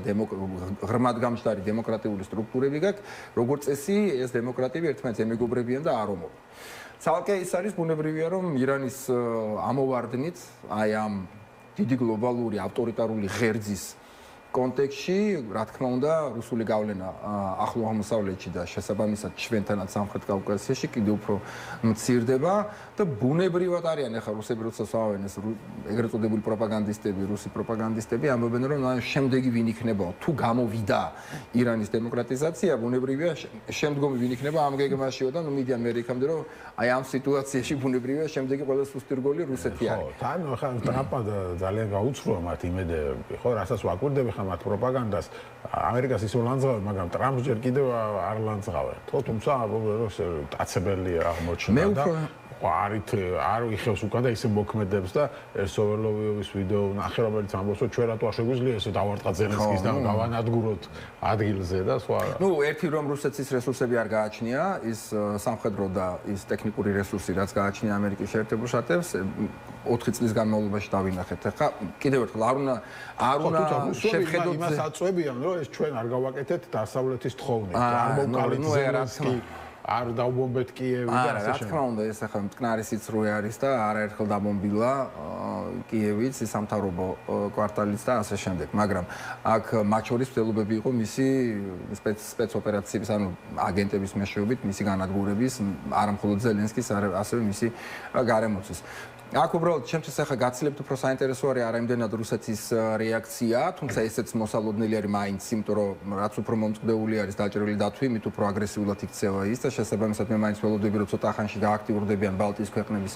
ღრმად გამჭდარი დემოკრატიული სტრუქტურები გაქვს, როგორც წესი, ეს დემოკრატიები ერთმანეთს ემეგობრებიან და არ ომობენ. ცალკე ის არის ბუნებრივია, რომ ირანის ამოვარდნით, აი ამ დიდი გლობალური ავტორიტარული ღერძის კონტექსტში, რა თქმა უნდა, რუსული გავლენა ახლო აღმოსავლეთში და შესაბამისად ჩვენთანაც სამხრეთ კავკასიაში კიდევ უფრო მცირდება და ბუნებრივად არიან ახლა რუსები როცა საუბრობენ ეს ეგრეთ წოდებული პროპაგანდისტები, რუსი პროპაგანდისტები ამბობენ რომ შემდეგი ვინ იქნება თუ გამოვიდა ირანის დემოკრატიზაცია, ბუნებრივია შემდგომი ვინ იქნება ამ გეგმაშიო და ნუ მიდიან მე იქამდე რომ აი ამ სიტუაციაში ბუნებრივია შემდეგი ყველა სუსტი რგოლი რუსეთი არის. ხო, თან ახლა ტრამპმა ძალიან გაუცხროა მათ იმედები, ხო, რასაც ვაკვირდები მათ პროპაგანდას ამერიკას ისე ლანძღავენ, მაგრამ ტრამპს ჯერ კიდევ არ ლანძღავენ. თუმცა დაწებელია აღმოჩნდა და არ იხევს უკან და ისე მოქმედებს და სოვერლოვიოვის ვიდეო ნახე, რომელიც ამბობს, რომ ჩვენ რატო არ შეგვიძლია ესე დავარტყა ზელენსკის და გავანადგუროთ ადგილზე და სხვა. ნუ ერთი რომ რუსეთის რესურსები არ გააჩნია, ის სამხედრო და ის ტექნიკური რესურსი, რაც გააჩნია ამერიკის შეერთებულ შტატებს 4 წლის განმავლობაში დავინახეთ. ახლა კიდევ ერთხელ არ უნდა შევხედოთ იმას აწვევიან, რომ ეს ჩვენ არ გავაკეთეთ დასავლეთის თხოვნით. არ მოვკალით ზელენსკი არ დავბომბეთ კიევი და ასე შემდეგ. რა თქმა უნდა, ეს ახლა მტკნარი სიცრუე არის და არაერთხელ დაბომბილა კიევიც, სამთავრობო კვარტალიც და ასე შემდეგ. მაგრამ აქ მათ შორის მცდელობები იყო მისი სპეცოპერაციების, ანუ აგენტების მეშვეობით, მისი განადგურების, არა მხოლოდ ზელენსკის, ასევე მისი გარემოცვის. აქ უბრალოდ ჩემთვის ახლა გაცილებით უფრო საინტერესო არის არა იმდენად რუსეთის რეაქცია, თუმცა ესეც მოსალოდნელი არის მაინც, იმიტომ რომ რაც უფრო მომწყდეული არის დაჭერილი დათვი, მით უფრო აგრესიულად იქცევა ის და შესაბამისად მე მაინც ველოდები რომ ცოტა ხანში დააქტიურდებიან ბალტიის ქვეყნების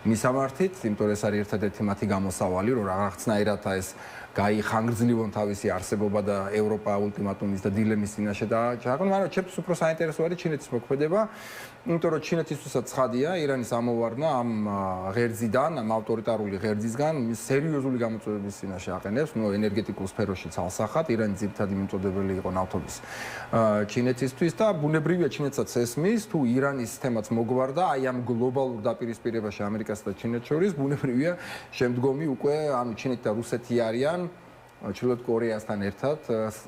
მისამართით, იმიტომ რომ ეს არის ერთადერთი მათი გამოსავალი, რომ რაღაცნაირად ეს გაიხანგრძლივონ თავისი არსებობა და ევროპა ულტიმატუმის და დილემის წინაშე დააჭაღონ, მაგრამ ჩემთვის უფრო საინტერესო არის ჩინეთის მოქმედება, იმიტომ რომ ჩინეთისთვისაც ცხადია ირანის ამოვარდნა ამ ღერძიდან, ამ ავტორიტარული ღერძისგან სერიოზული გამოწვევების წინაშე აყენებს, ნუ ენერგეტიკულ სფეროში ცალსახად, ირანის ძირითადი მიმწოდებელი იყო ნავთობის ჩინეთისთვის და ბუნებრივია ჩინეთსაც ესმის, თუ ირანის თემაც მოგვარდა, აი ამ გლობალურ დაპირისპირებაში ამერიკასა და ჩინეთს შორის, ბუნებრივია შემდგომი უკვე ანუ ჩინეთი და რუსეთი არიან ჩრდილოეთ კორეასთან ერთად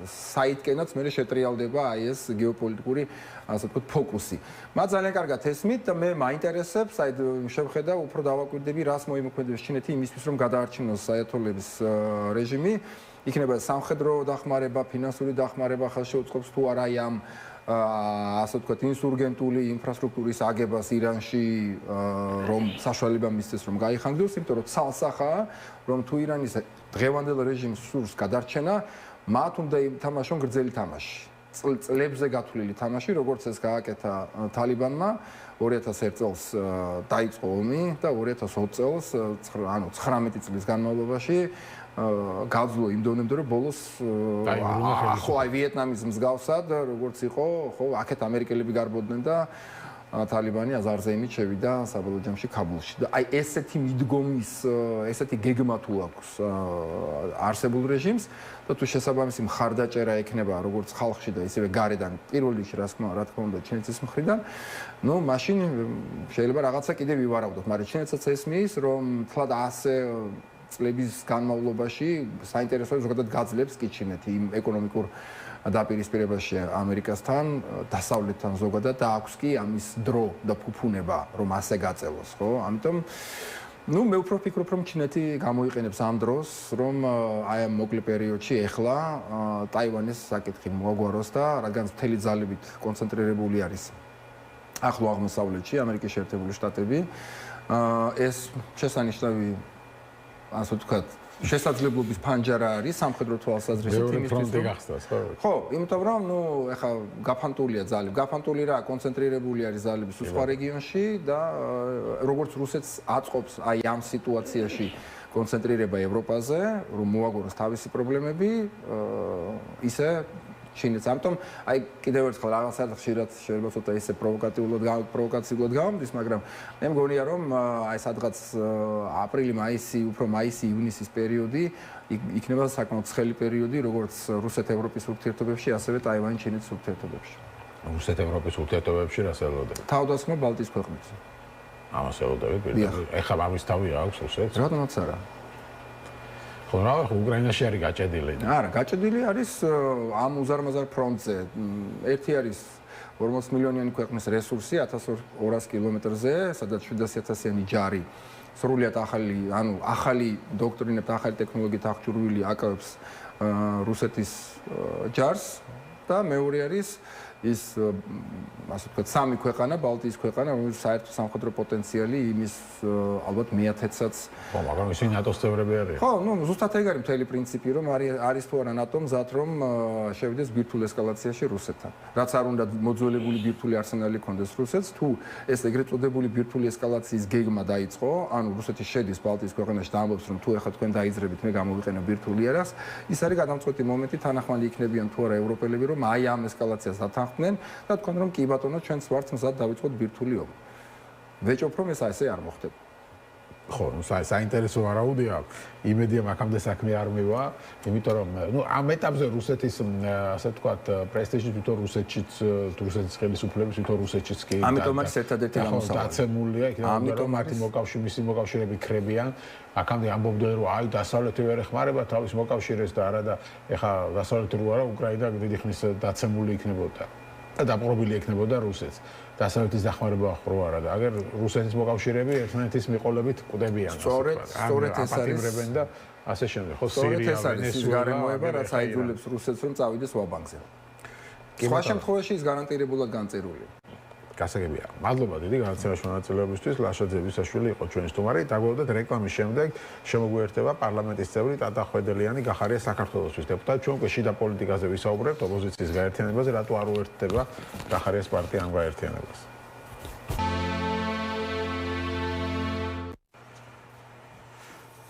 საიდკენაც მე შეტრიალდება აი ეს გეოპოლიტიკური ასე ვთქვათ ფოკუსი. მათ ძალიან კარგად ესმით და მე მაინტერესებს აი შევხედა უფრო დავაკვირდები რას მოიმოქმედებს ჩინეთი იმისთვის რომ გადაარჩინოს აიათოლების რეჟიმი, იქნება სამხედრო დახმარება, ფინანსური დახმარება ხელში უწყობს თუ არა აი ამ ასე ვთქვათ ინსურგენტული ინფრასტრუქტურის აგებას ირანში რომ საშუალება მისცეს რომ გაიხანგრძლოს, იმიტომ რომ ცალსახაა რომ თუ ირანის დღევანდელ რეჟიმს სურს გადარჩენა, მათ უნდა ითამაშონ გრძელი თამაში. წლებზე გათვლილი თამაში, როგორც ეს გააკეთა თალიბანმა 2001 წელს დაიწყო ომი და 2020 წელს, ანუ 19 წლის განმავლობაში გაძლო იმ დონემდე, რომ ბოლოს ხო აი ვიეტნამის მსგავსად, როგორც იყო, ხო, აქეთ ამერიკელები გარბოდნენ და თალიბანი აზარზე იმით შევიდა საბოლოო ჯამში ქაბულში. და აი ესეთი მიდგომის, ესეთი გეგმა თუ აქვს არსებულ რეჟიმს და თუ შესაბამისი მხარდაჭერა ექნება როგორც ხალხში და ისევე გარედან პირველ რიგში რა თქმა უნდა ჩინეთის მხრიდან, ну, მაშინ შეიძლება რაღაცა კიდე ვივარავდოთ, მაგრამ ჩინეთსაც ესმის, რომ თლად ასე წლების განმავლობაში საინტერესოა ზოგადად გაძლებს კი ჩინეთი იმ ეკონომიკურ დაპირისპირებაში ამერიკასთან, დასავლეთთან ზოგადად და აქვს კი ამის დრო და ფუფუნება, რომ ასე გაწელოს, ხო? ამიტომ ну, მე უფრო ვფიქრობ, რომ ჩინეთი გამოიყენებს ამ დროს, რომ აი ამ მოკლე პერიოდში ეხლა ტაივანის საკითხი მოაგვაროს და რადგან მთელი ძალებით კონცენტრირებული არის ახლო აღმოსავლეთში, ამერიკის შეერთებული შტატები, ეს შესანიშნავი ასე ვთქვათ, შესაძლებლობის ფანჯარა არის სამხედრო თვალსაზრისით იმისთვის, რომ ხო, იმიტომ რომ ნუ ეხა გაფანტულია ძალები, გაფანტული რა, კონცენტრირებული არის ძალები სხვა რეგიონში და როგორც რუსეთს აწყობს აი ამ სიტუაციაში კონცენტრირება ევროპაზე, რომ მოაგოროს თავისი პრობლემები, ისე ჩინეთს. ამიტომ აი კიდევ ერთხელ რაღაცა ხშირად შეიძლება ცოტა ისე პროვოკაციულად გავამდის, მაგრამ მე მგონია რომ აი სადღაც აპრილი, მაისი, უფრო მაისი, ივნისის პერიოდი იქნება საკმაოდ ცხელი პერიოდი, როგორც რუსეთ-ევროპის ურთიერთობებში, ასევე ტაივანი-ჩინეთის ურთიერთობებში. რუსეთ-ევროპის ურთიერთობებში რას ელოდებით? თავდასხმა ბალტიის ქვეყნებს. ამას ელოდებით პირდაპირ. ეხლა ამის თავი აქვს რუსეთს? რატომაც არა. ხო, რა უკრაინაში არის გაჭედილი? არა, გაჭედილი არის ამ უზარმაზარ ფრონტზე. ერთი არის 40 მილიონიანი ქვეყნის რესურსი 1200 კილომეტრზე, სადაც 700.000-იანი ჯარი სრულიად ახალი დოქტრინებთან, ახალი ტექნოლოგიით აღჭურვილი აკავებს რუსეთის ჯარს და მეორე არის ის ასე ვთქვათ სამი ქვეყანა, ბალტიის ქვეყანა, რომელსაც საერთო სამხედრო პოტენციალი იმის ალბათ მეათედსაც. ხო, მაგრამ ისინი ნატოს წევრები არიან. ხო, ну, ზუსტად ეგ არის მთელი პრინციპი, რომ არის თუ არა ნატო მზად, რომ შევიდეს ბირთვულ ესკალაციაში რუსეთთან. რაც არ უნდა მოძველებული ბირთვული არსენალი ქონდეს რუსეთს, თუ ეს ეგრეთ წოდებული ბირთვული ესკალაციის გეგმა დაიწყო, ანუ რუსეთი შედის ბალტიის ქვეყანაში და ამბობს, რომ თუ ეხლა თქვენ დაიძრებით, მე გამოვიყენებ ბირთვული იარაღს, ის არის გადამწყვეტი მომენტი, თანახმანი იქნებიან თუ არა ევროპელები, რომ აი ამ ესკალაციას დათანხმდნენ და თქვენ რომ კი ბატონო ჩვენც ვართ მზად დავიწყოთ ბირთვული ომი. ვეჭობ რომ ეს ასე არ მოხდება. ხო, საინტერესო ვარაუდია, იმედია მაგამდე საქმე არ მივა, იმიტომ რომ ნუ ამ ეტაპზე რუსეთის ასე ვთქვათ პრესტიჟი თვითონ რუსეთის ხელისუფლების თვითონ რუსეთშიც კი ამიტომ არის ერთადერთი გამოსავალი. დაცემულია, იქნება მათი მოკავშირეები ქრებიან, აქამდე ამბობდნენ რომ აი დასავლეთი ვერ ეხმარება თავის მოკავშირეს და არა და ეხა დასავლეთი რო არა უკრაინა დიდი ხნის დაცემული იქნებოდა. და დაპყრობილი იქნებოდა რუსეთს. დასავლეთის დახმარება ხო არა და აგერ რუსეთის მოკავშირეები ერთმანეთის მიყოლებით კვდებიან. სწორედ ეს არის და ასე შემდეგ. ხო, სწორედ ეს არის ის გარემოება, რაც აიძულებს რუსეთს რომ წავიდეს ვაბანკზე. სხვა შემთხვევაში ის გარანტირებულად განწერულია. გასაგებია. მადლობა დიდი განაცემაში მონაწილეობისთვის. ლაშაძე ვისაშვილი იყო ჩვენი სტუმარი. დაგვეოდოთ რეკლამის შემდეგ შემოგვიერთება პარლამენტის წევრი ტატა ხვედელიანი გახარია საქართველოსთვის დეპუტატი. ჩვენ უკვე შიდა პოლიტიკაზე ვისაუბრებთ, ოპოზიციის გაერთიანებაზე, რატო არ უერთდება გახარიას პარტია ამ გაერთიანებას.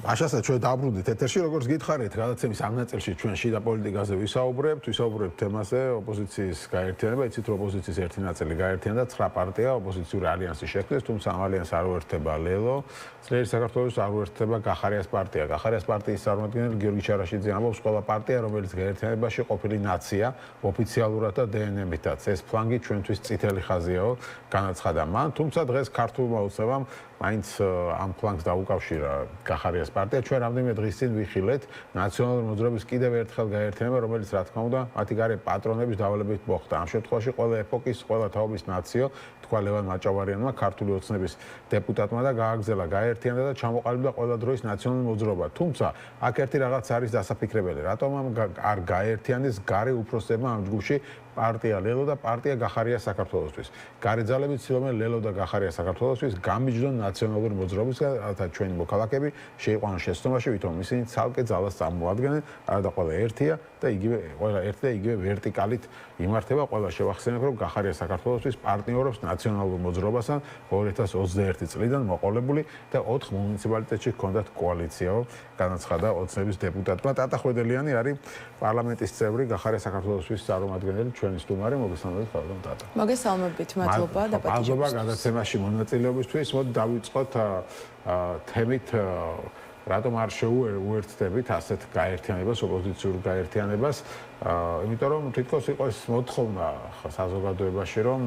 აშასაც ჩვენ დაბრუნდით ეთერში, როგორც გითხარით, გადაცემის ამ ნაწილში ჩვენ შიდა პოლიტიკაზე ვისაუბრებთ თემაზე ოპოზიციის გაერთიანება, იცით რომ ოპოზიციის ერთი ნაწილი გაერთიანდა 9 პარტია ოპოზიციური ალიანსი შექმნეს, თუმცა ამ ალიანსს არ უერთდება ლელო, ძლიერი საქართველოს არ უერთდება გახარიას პარტია. გახარიას პარტიის წარმომადგენელი გიორგი ჩარაშიძე ამბობს, ყველა პარტია, რომელიც გაერთიანებაში ყოფილი ნაცია, ოფიციალურად და დნმ-ითაც. ეს ფლანგი ჩვენთვის წითელი ხაზიაო, განაცხადა მან, თუმცა დღეს ქართულმა უცნებამ მაინც ამ ფლანგს დაუკავშირა გახარიას პარტია. ჩვენ რამდენიმე დღის წინ ვიხილეთ ნაციონალური მოძრაობის კიდევ ერთხელ გაერთიანება, რომელიც რა თქმა უნდა მათი გარე პატრონების დავალებით მოხდა. ამ შემთხვევაში ყველა ეპოქის, ყველა თაობის ნაციო, თქვა ლევან მაჭავარიანმა, ქართული ოცნების დეპუტატმა და გააგრძელა გაერთიანდა და ჩამოყალიბდა ყველა დროის ნაციონალური მოძრაობა. თუმცა აქ ერთი რაღაც არის დასაფიქრებელი, რატომ არ გაერთიანდეს გარე უფროსებმა ამ ჯგუფში პარტია ლელო და პარტია გახარია საქართველოსთვის. გარეძალები ცდილობენ ლელო და გახარია საქართველოსთვის გამიჯდონ ნაციონალური მოძრაობისგან, რათა ჩვენი მოქალაქეები შეიყვანონ შეცდომაში, ვითომ ისინი ცალკე ძალას წარმოადგენენ, არადა ყველა ერთია და იგივე ვერტიკალით იმართება. ყველა შევახსენებ, რომ გახარია საქართველოსთვის პარტნიორობს ნაციონალურ მოძრაობასთან 2021 წლიდან მოყოლებული და 4 მუნიციპალიტეტში ჰქონდათ კოალიცია, განაცხადა ოცნების დეპუტატმა. ტატა ხვედელიანი არის პარლამენტის წევრი, გახარია საქართველოსთვის წარმომადგენელი, ჩვენი სტუმარი. მოგესალმებით, ხალხო ტატა. მოგესალმებით, მადლობა დაპატიჟებისთვის. მადლობა გადაცემაში მონაწილეობისთვის. მოდი დავიწყოთ თემით რატომ არ შეუერთდებით ასეთ გაერთიანებას, ოპოზიციურ გაერთიანებას, იმიტომ რომ თითქოს იყო ეს მოთხოვნა საზოგადოებაში, რომ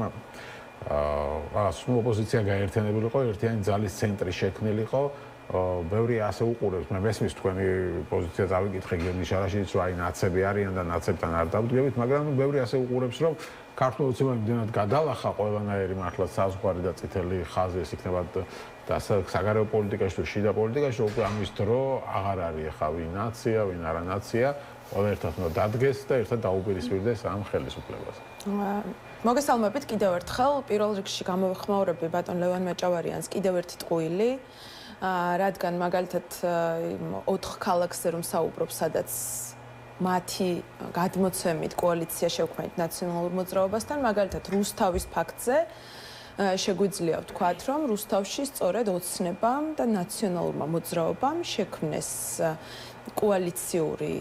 ოპოზიცია გაერთიანებულიყო, ერთიანი ძალის ცენტრი შექმნილიყო. ბევრი ასე უყურებს, მე მესმის თქვენი პოზიცია წავიკითხე გიორგი შარაშიძის, რომ აი ნაცები არიან და ნაცებთან არ დავდგებით, მაგრამ ბევრი ასე უყურებს, რომ ქართულ ოცნებამ იმდენად გადალახა ყველანაირი მართლა საზღვარი და წითელი ხაზი ეს იქნება და საგარეო პოლიტიკაში თუ შიდა პოლიტიკაში უკვე ამის დრო აღარ არის ახლა ვინ ნაცია, ვინ არა ნაცია, ყველა ერთად უნდა დადგეს და ერთად დაუპირისპირდეს ამ ხელისუფლებას. მოგესალმებით კიდევ ერთხელ. პირველ რიგში გამოვიხმაურები ბატონ ლევან მაჭავარიანს კიდევ ერთი ტყუილი, რადგან მაგალითად 4 ქალაქზე რომ საუბრობ, სადაც მათი გადმოცემით კოალიცია შევქმნით ნაციონალურ მოძრაობასთან, მაგალითად რუსთავის ფაქტზე შეგვიძლია ვთქვათ, რომ რუსთავში სწორედ ოცნებამ და ნაციონალურმა მოძრაობამ შექმნეს კოალიციური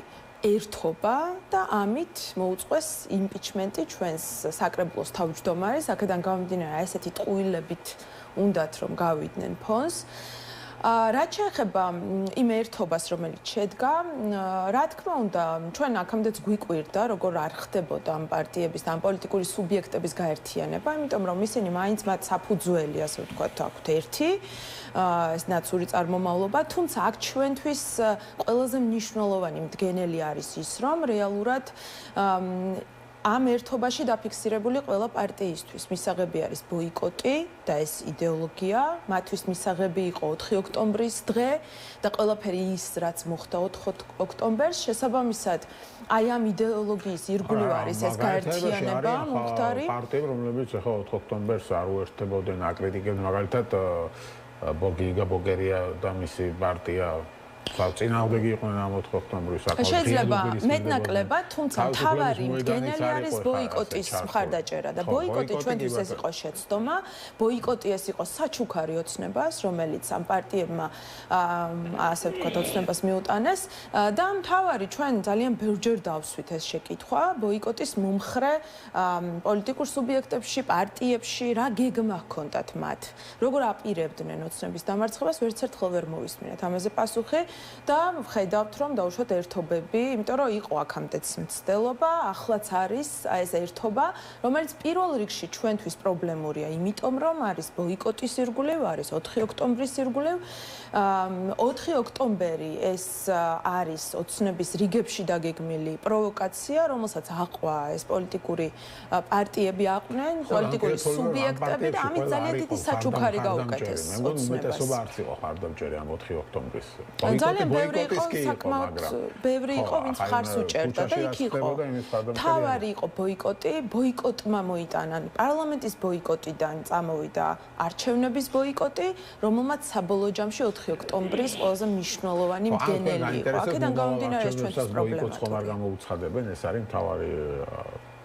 ერთობა და ამით მოუწყვეს იმპიჩმენტი ჩვენს საკრებულოს თავმჯდომარის, აქედან გამომდინარე ესეთი ტყუილებით უნდათ რომ გავიდნენ ფონს. რაც შეეხება იმ ერთობას, რომელიც შედგა, რა თქმა უნდა, ჩვენ აქამდეც გვიკვირდა, როგორ არ ხდებოდა ამ პარტიების და ამ პოლიტიკური სუბიექტების გაერთიანება, იმიტომ რომ ისინი მაინც მათ საფუძველი, ასე ვთქვათ, აქვთ ერთი, ეს ნაცური წარმომავლობა, თუმცა აქ ჩვენთვის ყველაზე მნიშვნელოვანი მდგენელი არის ის, რომ რეალურად ამ ერთობაში დაფიქსირებული ყველა პარტიისთვის მისაღები არის ბოიკოტი და ეს იდეოლოგია, მათთვის მისაღები იყო 4 ოქტომბრის დღე და ყველაფერი ის, რაც მოხდა 4 ოქტომბერს, შესაბამისად, აი ამ იდეოლოგიის ირგვლივ არის ეს გაერთიანება მომხდარი. პარტიები, რომლებიც ახლა 4 ოქტომბერს არ უერთდებოდნენ, აკრიტიკებდნენ, მაგალითად ბოგიგა ბოგერია და მისი პარტია წინააღმდეგი იყვნენ ამ 4 ოქტომბრის საკითხში. შეიძლება მეტნაკლებად, თუმცა მთავარი მდგენელი არის ბოიკოტის მხარდაჭერა და ბოიკოტი ჩვენთვის ეს იყო შეცდომა. ბოიკოტი ეს იყო საჩუქარი ოცნებას, რომელიც ამ პარტიებმა ასე ვთქვათ, ოცნებას მიუტანეს და მთავარი ჩვენ ძალიან ბევრჯერ დავსვით ეს შეკითხვა, ბოიკოტის მომხრე პოლიტიკურ სუბიექტებში, პარტიებში რა გეგმა ჰქონდათ მათ. როგორ აპირებდნენ ოცნების დამარცხებას, ვერც ერთხელ ვერ მოვისმინეთ ამაზე პასუხი. და ვხედავთ, რომ დაუშვათ ერთობები, იმიტომ რომ იყო აქამდეც მცდელობა, ახლაც არის ეს ერთობა, რომელიც პირველ რიგში ჩვენთვის პრობლემურია, იმიტომ რომ არის ბოიკოტის ირგვლივ, არის 4 ოქტომბრის ირგვლივ. 4 ოქტომბერი ეს არის ოცნების რიგებში დაგეგმილი პროვოკაცია, რომელსაც აყვა ეს პოლიტიკური პარტიები აყვნენ, პოლიტიკური სუბიექტები და ამით ძალიან დიდი საჩუქარი გაუკეთეს ოცნებას. მე მგონი უმეტესობა არც იყო ხარდამჭერი ამ 4 ოქტომბრის. ძალიან ბევრი იყო, საკმაოდ ბევრი იყო, ვინც ხარს უჭერდა და იქ იყო. თავარი იყო ბოიკოტი, ბოიკოტმა მოიტანა პარლამენტის ბოიკოტიდან წამოვიდა არჩევნების ბოიკოტი, რომელმაც საბოლოო ჯამში 4 ოქტომბრის ყველაზე მნიშვნელოვანი მდგენელი იყო. აქედან გამომდინარე ეს ჩვენთვის პრობლემაა. ხომ არ გამოუცხადებენ, ეს არის მთავარი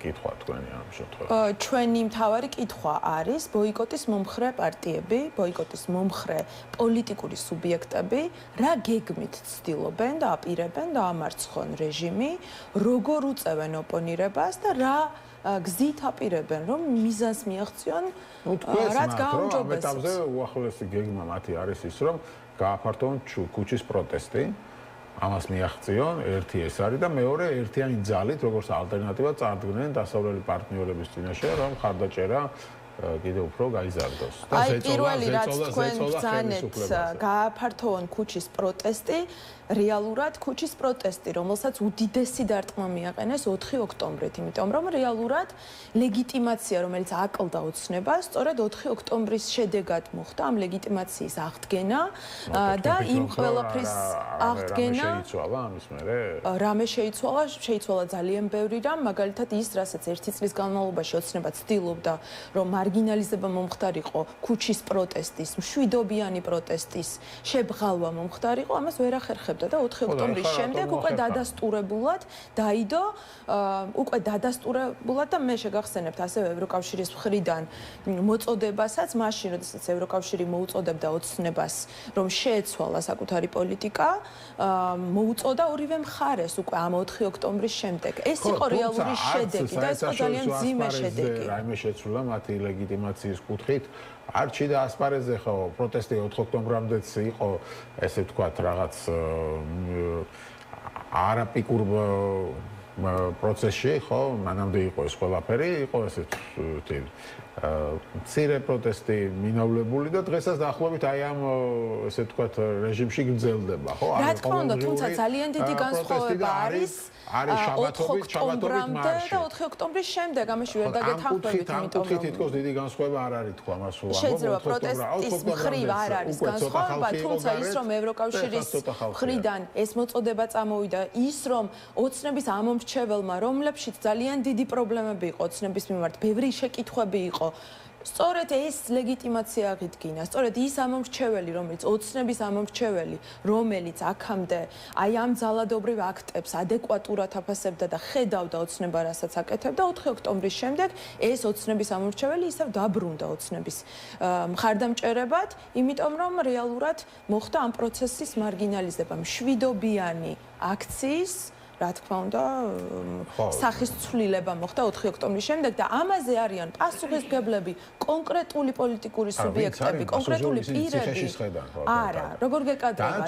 კითხვა თქვენი ამ შემთხვევაში. ჩვენი მთავარი კითხვა არის ბოიკოტის მომხრე პარტიები, ბოიკოტის მომხრე პოლიტიკური სუბიექტები, რა გეგმით ცდილობენ და აპირებენ დაამარცხონ რეჟიმი, როგორ უწევენ ოპონირებას და რა გზით აპირებენ, რომ მიზანს მიაღწიონ, რაც გააუმჯობესებს. ამ ეტაპზე უახლოესი გეგმა მათი არის ის, რომ გააფართოვონ ქუჩის პროტესტი. ამას მიაღწიონ, ერთი ეს არის და მეორე ერთიანი ძალით, როგორც ალტერნატივა წარდგნენ დასავლელი პარტნიორების წინაშე, რომ ხარდაჭერა კიდევ უფრო გაიზარდოს. და პირველი რაც თქვენ ბრძანეთ, გააფართოვონ ქუჩის პროტესტი, რეალურად ქუჩის პროტესტი, რომელსაც უდიდესი დარტყმა მიაყენეს 4 ოქტომბრით, იმიტომ რომ რეალურად ლეგიტიმაცია, რომელიც აკლდა ოცნებას, სწორედ 4 ოქტომბრის შედეგად მოხდა ამ ლეგიტიმაციის აღდგენა და იმ ყველაფრის აღდგენა შეიცვალა ამის მერე. რამე შეიცვალა ძალიან ბევრი რამ, მაგალითად ის, რასაც 1 წლის განმავლობაში ოცნება ცდილობდა, რომ მარგინალიზება მომხდარიყო ქუჩის პროტესტის, მშვიდობიანი პროტესტის შებღალვა მომხდარიყო, ამას ვერ ახერხებდა და 4 ოქტომბრის შემდეგ უკვე დადასტურებულად დაიდო, უკვე დადასტურებულად და მე შეგახსენებთ ასევე ევროკავშირის მხრიდან მოწოდებასაც, მაშინ როდესაც ევროკავშირი მოუწოდებდა ოცნებას, რომ შეეცვალა საკუთარი პოლიტიკა, მოუწოდა ორივე მხარეს უკვე ამ 4 ოქტომბრის შემდეგ. ეს იყო რეალური შედეგი და ეს იყო ძალიან მძიმე შედეგი. რაიმე შეცვლა მათი ლეგიტიმაციის კუთხით. არჩი და ასპარეზზე ხო პროტესტი 4 ოქტომბრამდეც იყო, ესე ვთქვათ, რაღაც არაპიკურ პროცესში, ხო, მანამდე იყო ეს ყველაფერი, იყო ესე მცირე პროტესტი მინავლებული და დღესაც დაახლოებით აი ამ ესე ვთქვათ რეჟიმში გრძელდება, ხო? რა თქმა უნდა, თუმცა ძალიან დიდი განსხვავება არის შაბათობით მარში და 4 ოქტომბრის შემდეგ, ამაში ვერ დაგეთანხმებით, იმიტომ რომ თითქოს დიდი განსხვავება არ არის თქვა მას უამბობ. შეიძლება პროტესტის მხრივ არ არის განსხვავება, თუმცა ის რომ ევროკავშირის მხრიდან ეს მოწოდება წამოვიდა, ის რომ ოცნების ამომრჩეველმა, რომლებშიც ძალიან დიდი პრობლემები იყო ოცნების მიმართ, ბევრი შეკითხვები იყო. სწორედ ეს ლეგიტიმაცია აღიდგინა, სწორედ ის ამომრჩეველი, რომელიც ოცნების ამომრჩეველი, რომელიც აქამდე აი ამ ძალადობრივ აქტებს ადეკვატურად აფასებდა და ხედავდა ოცნება რასაც აკეთებდა, 4 ოქტომბრის შემდეგ ეს ოცნების ამომრჩეველი ისევ დაბრუნდა ოცნების მხარდამჭერებად, იმიტომ რომ რეალურად მოხდა ამ პროცესის მარგინალიზება, მშვიდობიანი აქციის რა თქმა უნდა, სახის ცვლილება მოხდა 4 ოქტომბრის შემდეგ და ამაზე არიან პასუხისმგებლები კონკრეტული პოლიტიკური სუბიექტები, კონკრეტული პირები. არა, როგორ გეკადრებათ?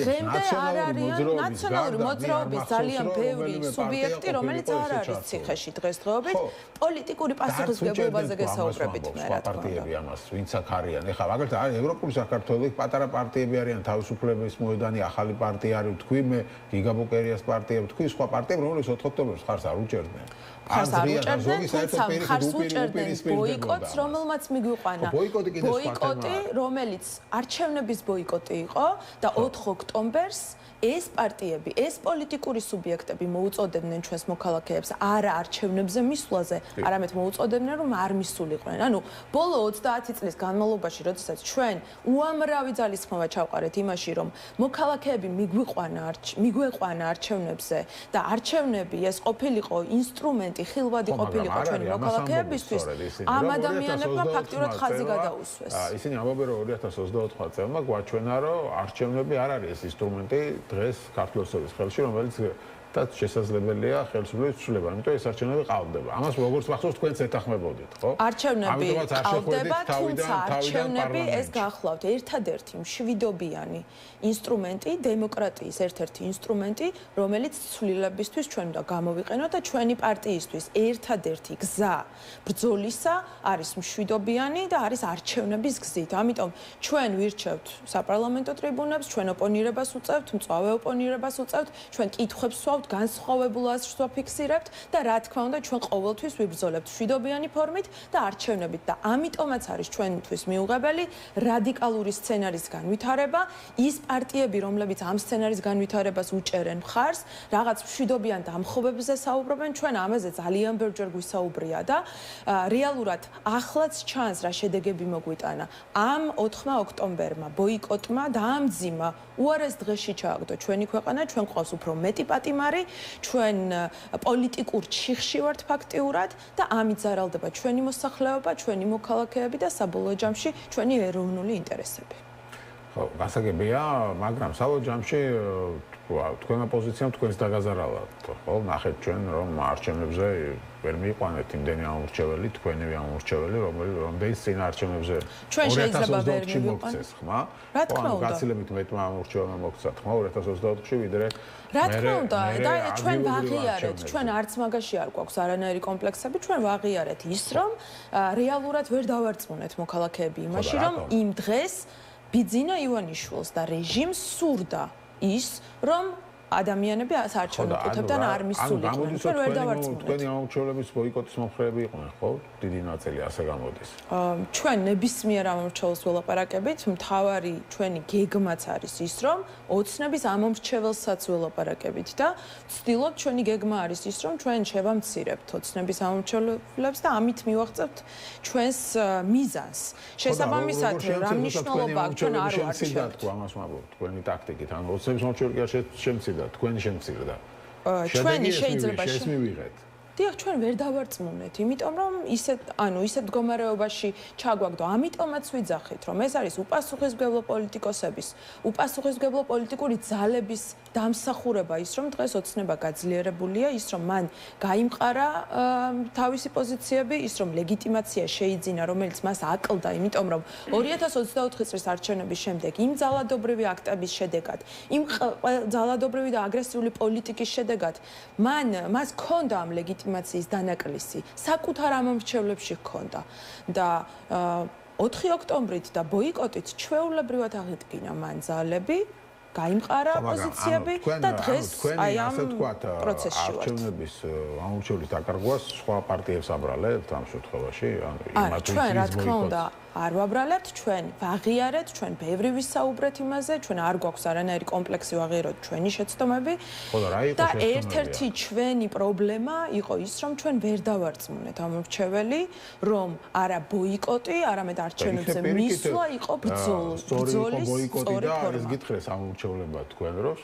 დღემდე არ არიან ნაციონალური მოძრაობის ძალიან ბევრი სუბიექტი, რომელიც არ არის ციხეში დღესდღეობით, პოლიტიკური პასუხისმგებლობაზე გესაუბრებით მე რა თქმა უნდა. პარტიები ამას ვინც აქ არიან? ეხლა მაგალითად არის ევროპული საქართველოს პატარა პარტიები არიან, თავისუფლების მოედანი, ახალი პარტია არის, თქვი მე გიგაბოკერიას პარტია თქვი სხვა პარტიები, რომლებიც 4 ოქტომბერს ხარს არ უჭერდნენ. ხარს არ უჭერდნენ, თუმცა ხარს უჭერდნენ ბოიკოტს, რომელმაც მიგვიყვანა. ბოიკოტი, რომელიც არჩევნების ბოიკოტი იყო და 4 ოქტომბერს ეს პარტიები, ეს პოლიტიკური სუბიექტები მოუწოდებდნენ ჩვენს მოქალაქეებს არა არჩევნებზე მისვლაზე, არამედ მოუწოდებდნენ რომ არ მისულიყვნენ. ანუ ბოლო 30 წლის განმავლობაში, როდესაც ჩვენ უამრავი ძალისხმევა ჩავყარეთ იმაში, რომ მოქალაქეები მიგვეყვანა არჩევნებზე და არჩევნები ეს ყოფილიყო ინსტრუმენტი, ხილვადი ყოფილიყო ჩვენი მოქალაქეებისთვის, ამ ადამიანებმა ფაქტიურად ხაზი გადაუსვეს. ისინი ამბობენ რომ 2024 წელმა გვაჩვენა რომ არჩევნები არ არის ეს ინსტრუმენტი დღეს ქართლოსების ხელში, რომელიც და შესაძლებელია ხელისუფლების ცვლილება, იმიტომ ეს არჩევნები ყალბდება. ამას როგორც მახსოვს თქვენც ეთანხმებოდით, ხო? არჩევნები ყალბდება, თუმცა არჩევნები ეს გახლავთ ერთადერთი მშვიდობიანი ინსტრუმენტი, დემოკრატიის ერთ-ერთი ინსტრუმენტი, რომელიც ცვლილებისთვის ჩვენ უნდა გამოვიყენოთ და ჩვენი პარტიისთვის ერთადერთი გზა ბრძოლისა არის მშვიდობიანი და არის არჩევნების გზით. ამიტომ ჩვენ ვირჩევთ საპარლამენტო ტრიბუნებს, ჩვენ ოპონირებას უწევთ, მწვავე ოპონირებას უწევთ, ჩვენ კითხვებს განსხვავებულ აზრს ვაფიქსირებთ და რა თქმა უნდა ჩვენ ყოველთვის ვიბრძოლებთ მშვიდობიანი ფორმით და არჩევნებით და ამიტომაც არის ჩვენთვის მიუღებელი რადიკალური სცენარის განვითარება, ის პარტიები, რომლებიც ამ სცენარის განვითარებას უჭერენ მხარს, რაღაც მშვიდობიან დამხობებზე საუბრობენ, ჩვენ ამაზე ძალიან ბევრჯერ გვისაუბრია და რეალურად ახლაც ჩანს რა შედეგები მოგვიტანა. ამ 4 ოქტომბერმა ბოიკოტმა დაამძიმა უარეს დღეში ჩააგდო ჩვენი ქვეყანა, ჩვენ ყავს უფრო მეტი პატიმარი, ჩვენ პოლიტიკურ ჩიხში ვართ ფაქტიურად და ამით ზარალდება ჩვენი მოსახლეობა, ჩვენი მოქალაქეები და საბოლოო ჯამში ჩვენი ეროვნული ინტერესები. ხო, გასაგებია, მაგრამ საბოლოო ჯამში თქვენმა პოზიციამ თქვენს დაგაზარალათ, ხო, ნახეთ ჩვენ რომ არჩევნებზე ვერ მიიყვანეთ იმდენი ამორჩეველი, თქვენივე ამორჩეველი, რომელიც წინ არჩევნებზე 2022-ში მოგცეს, ხმა? რა თქმა უნდა. გაცილებით მეტმა ამორჩეველმა მოგცა, ხმა 2024-ში ვიდრე რა თქმა უნდა, და ჩვენ ვაღიარეთ, ჩვენ არც მაგაში არ გვაქვს არანაირი კომპლექსები, ჩვენ ვაღიარეთ ის, რომ რეალურად ვერ დავარწმუნეთ მოქალაქეები იმაში, რომ იმ დღეს ბიძინა ივანიშვილს და რეჟიმს სურდა ის, რომ ადამიანები საარჩევნო კუთებთან არ მისულიყვნენ. ჩვენ ვერ დავარწმუნებთ. თქვენი ამომრჩევლების ბოიკოტის მომხრეები იყვნენ, ხო? დიდი ნაწილი ასე გამოდის. ჩვენ ნებისმიერ ამომრჩეველს ველაპარაკებით, მთავარი ჩვენი გეგმაც არის ის, რომ ოცნების ამომრჩეველსაც ველაპარაკებით და ვცდილობთ ჩვენი გეგმა არის ის, რომ ჩვენ შევამცირებთ ოცნების ამომრჩევლებს და ამით მივაღწევთ ჩვენს მიზანს. შესაბამისად, რა მნიშვნელობა აქვს ჩვენ არ ვარჩევთ. ამას ვამბობ, თქვენი ტაქტიკით, ანუ ოცნების ამომრჩეველი კი არ შემცირდა, თქვენი შემცირდა. ჩვენი შეიძლება მივიღეთ. დიახ, ჩვენ ვერ დავარწმუნეთ, იმიტომ რომ ისეთ მდგომარეობაში ჩაგვაქვს და ამიტომაც ვიძახით, რომ ეს არის უპასუხისმგებლო პოლიტიკოსების, უპასუხისმგებლო პოლიტიკური ძალების დამსახურება ის, რომ დღეს ოცნება გაძლიერებულია, ის რომ მან გაიმყარა თავისი პოზიციები, ის რომ ლეგიტიმაცია შეიძინა, რომელიც მას აკლდა, იმიტომ რომ 2024 წლის არჩევნების შემდეგ იმ ძალადობრივი აქტების შედეგად, იმ ძალადობრივი და აგრესიული პოლიტიკის შედეგად მას ჰქონდა ამ ლეგიტიმაციის დანაკლისი, საკუთარ ამომრჩევლებში ჰქონდა და 4 ოქტომბრით და ბოიკოტით ჩვეულებრივად აღიდგინა მან ძალები, გაიმყარა პოზიციები და დღეს აი ამ პროცესში ვართ. არჩევნების ამომრჩევლის დაკარგვას სხვა პარტიებს აბრალებთ ამ შემთხვევაში? არა, ჩვენ რა თქმა უნდა არ ვაბრალებთ, ჩვენ ვაღიარეთ, ჩვენ ბევრი ვისაუბრეთ იმაზე, ჩვენ არ გვაქვს არანაირი კომპლექსი ვაღიაროთ ჩვენი შეცდომები. და ერთ-ერთი ჩვენი პრობლემა იყო ის, რომ ჩვენ ვერ დავარწმუნეთ ამომრჩეველი, რომ არა ბოიკოტი, არამედ არჩევნებზე მისვლა იყო ბრძოლის სწორი ფორმა. ეს გითხრეს ამომრჩევლებმა თქვენ რომ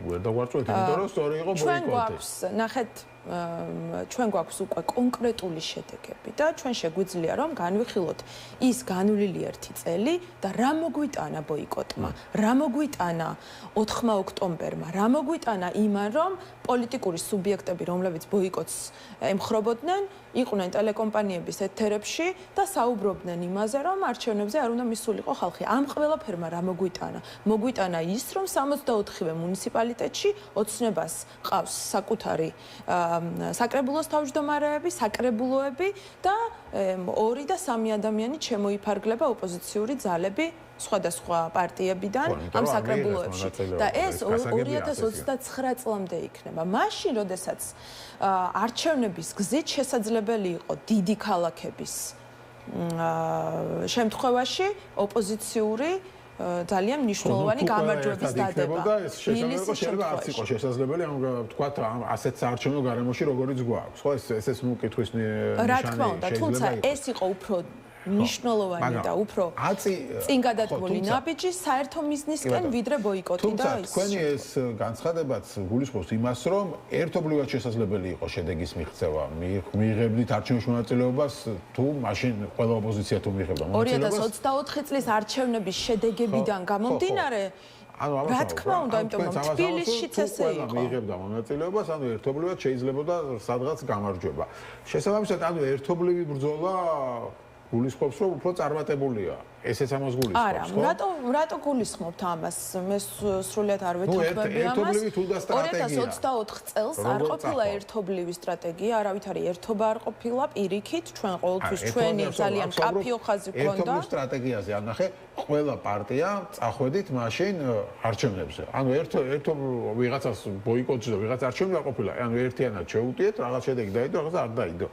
ვერ დავარწმუნეთ, იმიტომ რომ სწორი იყო ბოიკოტი. ჩვენ გვაქვს, ნახეთ, ჩვენ გვაქვს უკვე კონკრეტული შედეგები და ჩვენ შეგვიძლია რომ განვიხილოთ ის განვლილი 1 წელი და რა მოგვიტანა ბოიკოტმა, რა მოგვიტანა 4 ოქტომბერმა, რა მოგვიტანა იმან რომ პოლიტიკური სუბიექტები, რომლებიც ბოიკოტს ემხრობოდნენ, იყვნენ ტელეკომპანიების ეთერებში და საუბრობდნენ იმაზე, რომ არჩევნებზე არ უნდა მისულიყო ხალხი. ამ ყველაფერმა რა მოგვიტანა? მოგვიტანა ის, რომ 64-ვე მუნიციპალიტეტში ოცნებას ყავს საკუთარი საკრებულოს თავმჯდომარეები, საკრებულოები და 2 და 3 ადამიანი შემოიფარგლება ოპოზიციური ძალები სხვადასხვა პარტიებიდან ამ საკრებულოებში და ეს 2029 წლამდე იქნება. მაშინ, როდესაც არჩევნების გზით შესაძლებელი იყო დიდი ქალაქების შემთხვევაში ოპოზიციური ძალიან მნიშვნელოვანი გამარჯვების დადება. შეიძლება არც იყო შესაძლებელი, ვთქვათ, ასეთ საარჩევნო გარემოში როგორიც გვაქვს. ხო, ეს მოკითხვის ნიშანი. რა თქმა უნდა, თუმცა ეს იყო უფრო მნიშვნელოვანი და უფრო წინ გადადგმული ნაბიჯი საერთო მიზნისკენ ვიდრე ბოიკოტი და ის. თუმცა თქვენი ეს განცხადებაც გულისხმობს იმას, რომ ერთობლივად შესაძლებელი იყო შედეგის მიღწევა. მიიღებდით არჩევნებში მონაწილეობას თუ მაშინ ყველა ოპოზიცია თუ მიიღებდა მონაწილეობას. 2024 წლის არჩევნების შედეგებიდან გამომდინარე რა თქმა უნდა, იმიტომ რომ თბილისშიც ესე იყო. მიიღებდა მონაწილეობას, ანუ ერთობლივად შეიძლებოდა სადღაც გამარჯვება. შესაბამისად, ანუ ერთობლივი ბრძოლა გულისხმობს, რომ უფრო წარმატებულია. ესეც ამას გულისხმობს, ხო? არა, რატო გულისხმობთ ამას? მე სრულიად არ ვეთანხმები ამას. 2024 წელს არ ყოფილა ერთობლივი სტრატეგია, არავითარი ერთობა არ ყოფილა პირიქით, ჩვენ ყოველთვის ჩვენი ძალიან კაფიო ხაზი გქონდა. ერთობლივ სტრატეგიაზე ანახე, ყველა პარტია წახვედით მაშინ არჩევნებზე. ანუ ვიღაცას ბოიკოტში და ვიღაც არჩევნები არ ყოფილა. ანუ ერთიანად შეუტიეთ, რაღაც შედეგი დაიდო, რაღაც არ დაიდო.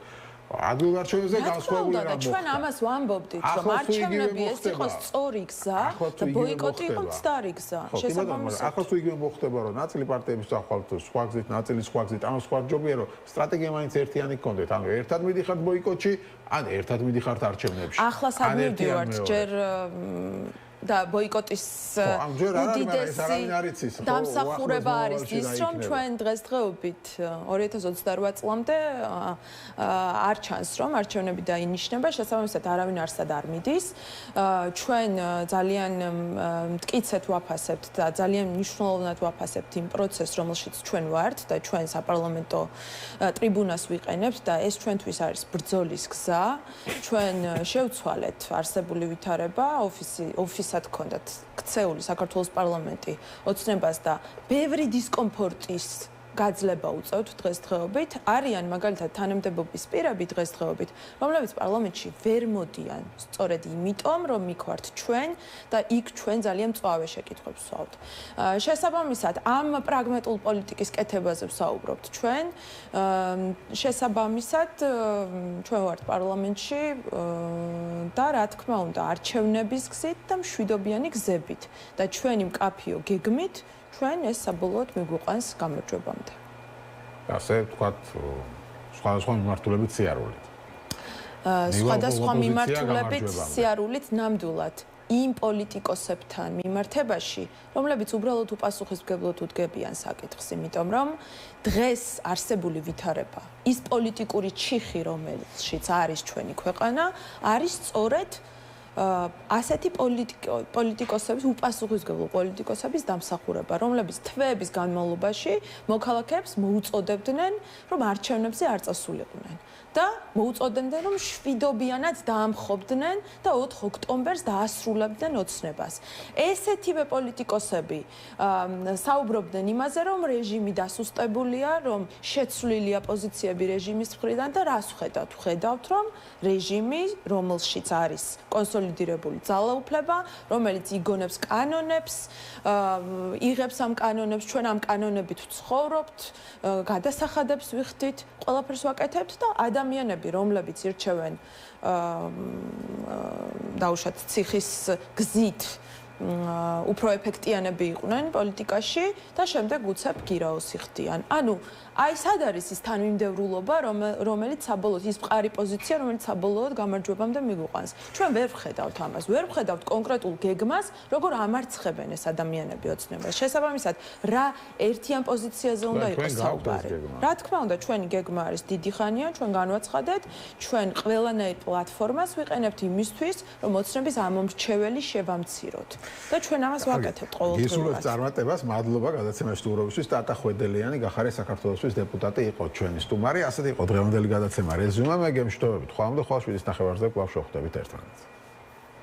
ადგილ არჩევნებზე განსხვავებული რა მოხდა. ჩვენ ამას ვამბობდით, რომ არჩევნები ეს იყოს სწორი გზა და ბოიკოტი იყო მცდარი გზა. შესაბამისად, ახლა თუ იგივე მოხდება, რომ ნაწილი პარტიების წახვალთ სხვა გზით, ნაწილი სხვა გზით, ანუ სხვა ჯობია, რომ სტრატეგია მაინც ერთიანი გქონდეთ. ანუ ერთად მიდიხართ ბოიკოტში, ან ერთად მიდიხართ არჩევნებში. ახლა სად მივდივართ, ჯერ და ბოიკოტის უდიდესი დამსახურება არის ის, რომ ჩვენ დღესდღეობით 2028 წლამდე არ ჩანს, რომ არჩევნები დაინიშნება, შესაბამისად არავინ არსად არ მიდის. ჩვენ ძალიან მტკიცედ ვაფასებთ და ძალიან მნიშვნელოვნად ვაფასებთ იმ პროცესს, რომელშიც ჩვენ ვართ და ჩვენ საპარლამენტო ტრიბუნას ვიყენებთ და ეს ჩვენთვის არის ბრძოლის გზა. ჩვენ შევცვალეთ არსებული ვითარება, ოფისად გქონდათ ქცეული საქართველოს პარლამენტი ოცნებას და ბევრი დისკომფორტის გაძლება უწევთ დღესდღეობით. არიან მაგალითად თანამდებობის პირები დღესდღეობით, რომლებიც პარლამენტში ვერ მოდიან, სწორედ იმიტომ, რომ მიქوارთ ჩვენ და იქ ჩვენ ძალიან მწვავე შეკითხვებს ვსვავთ. შესაბამისად, ამ პრაგმატულ პოლიტიკის კეთებაზე ვსაუბრობთ ჩვენ. შესაბამისად, ჩვენ ვართ პარლამენტში და რა თქმა უნდა, არჩევნების გზით და მშვიდობიანი გზებით და ჩვენი მკაფიო გეგმით ჩვენ ეს საბოლოოდ მიგვიყვანს გამარჯვებამდე. ასე ვთქვათ, სხვადასხვა მიმართულებით სიარულით. სხვადასხვა მიმართულებით სიარულით ნამდვილად იმ პოლიტიკოსებთან მიმართებაში, რომლებიც უბრალოდ უპასუხისმგებლოდ უდგებიან საკითხს, იმიტომ რომ დღეს არსებული ვითარება, ის პოლიტიკური ჩიხი, რომელშიც არის ჩვენი ქვეყანა, არის სწორედ ასეთი პოლიტიკოსების, უპასუხისმგებლო პოლიტიკოსების დამსახურება, რომლებიც თვეების განმავლობაში მოქალაქეებს მოუწოდებდნენ, რომ არჩევნებზე არ წასულიყვნენ და მოუწოდებდნენ, რომ შვიდობიანად დაამხობდნენ და 4 ოქტომბერს დაასრულებდნენ ოცნებას. ესეთივე პოლიტიკოსები საუბრობდნენ იმაზე, რომ რეჟიმი დასუსტებულია, რომ შეცვლილია პოზიციები რეჟიმის მხრიდან და რას ვხედავთ? ვხედავთ, რომ რეჟიმი, რომელშიც არის კონსოლიდირებული ძალაუფლება, რომელიც იგონებს კანონებს, იღებს ამ კანონებს, ჩვენ ამ კანონებით ვცხოვრობთ, გადასახადებს ვიხდით, ყველაფერს ვაკეთებთ და ადამიანები, რომლებიც ირჩევენ დაუშვათ ციხის გზით უფრო ეფექტიანები იყვნენ პოლიტიკაში და შემდეგ უცებ გირაოს იხდიან. ანუ აი სად არის ის თანმიმდევრულობა, რომელიც საბოლოოდ ის მყარი პოზიცია, რომელიც საბოლოოდ გამარჯვებამდე მიგვიყვანს. ჩვენ ვერ ვხედავთ ამას, ვერ ვხედავთ კონკრეტულ გეგმას, როგორ ამარცხებენ ეს ადამიანები ოცნებას. შესაბამისად, რა ერთიან პოზიციაზე უნდა იყოს საუბარი. რა თქმა უნდა, ჩვენი გეგმა არის დიდი ხანია, ჩვენ განვაცხადეთ, ჩვენ ყველანაირ პლატფორმას ვიყენებთ იმისთვის, რომ ოცნების ამომრჩეველი შევამციროთ. და ჩვენ ამას ვაკეთებთ ყოველდღიურად. გისურვებთ წარმატებას, მადლობა გადაცემის სტუმრობისთვის. ტატა ხვედელიანი, გახარე საქართველოსთვის დეპუტატი იყო ჩვენი სტუმარი. ასეთი იყო დღევანდელი გადაცემა რეზიუმე. მე გემშვიდობებით. ხვამდე ხვალ 7:30-ზე კვლავ შევხვდებით ერთმანეთს.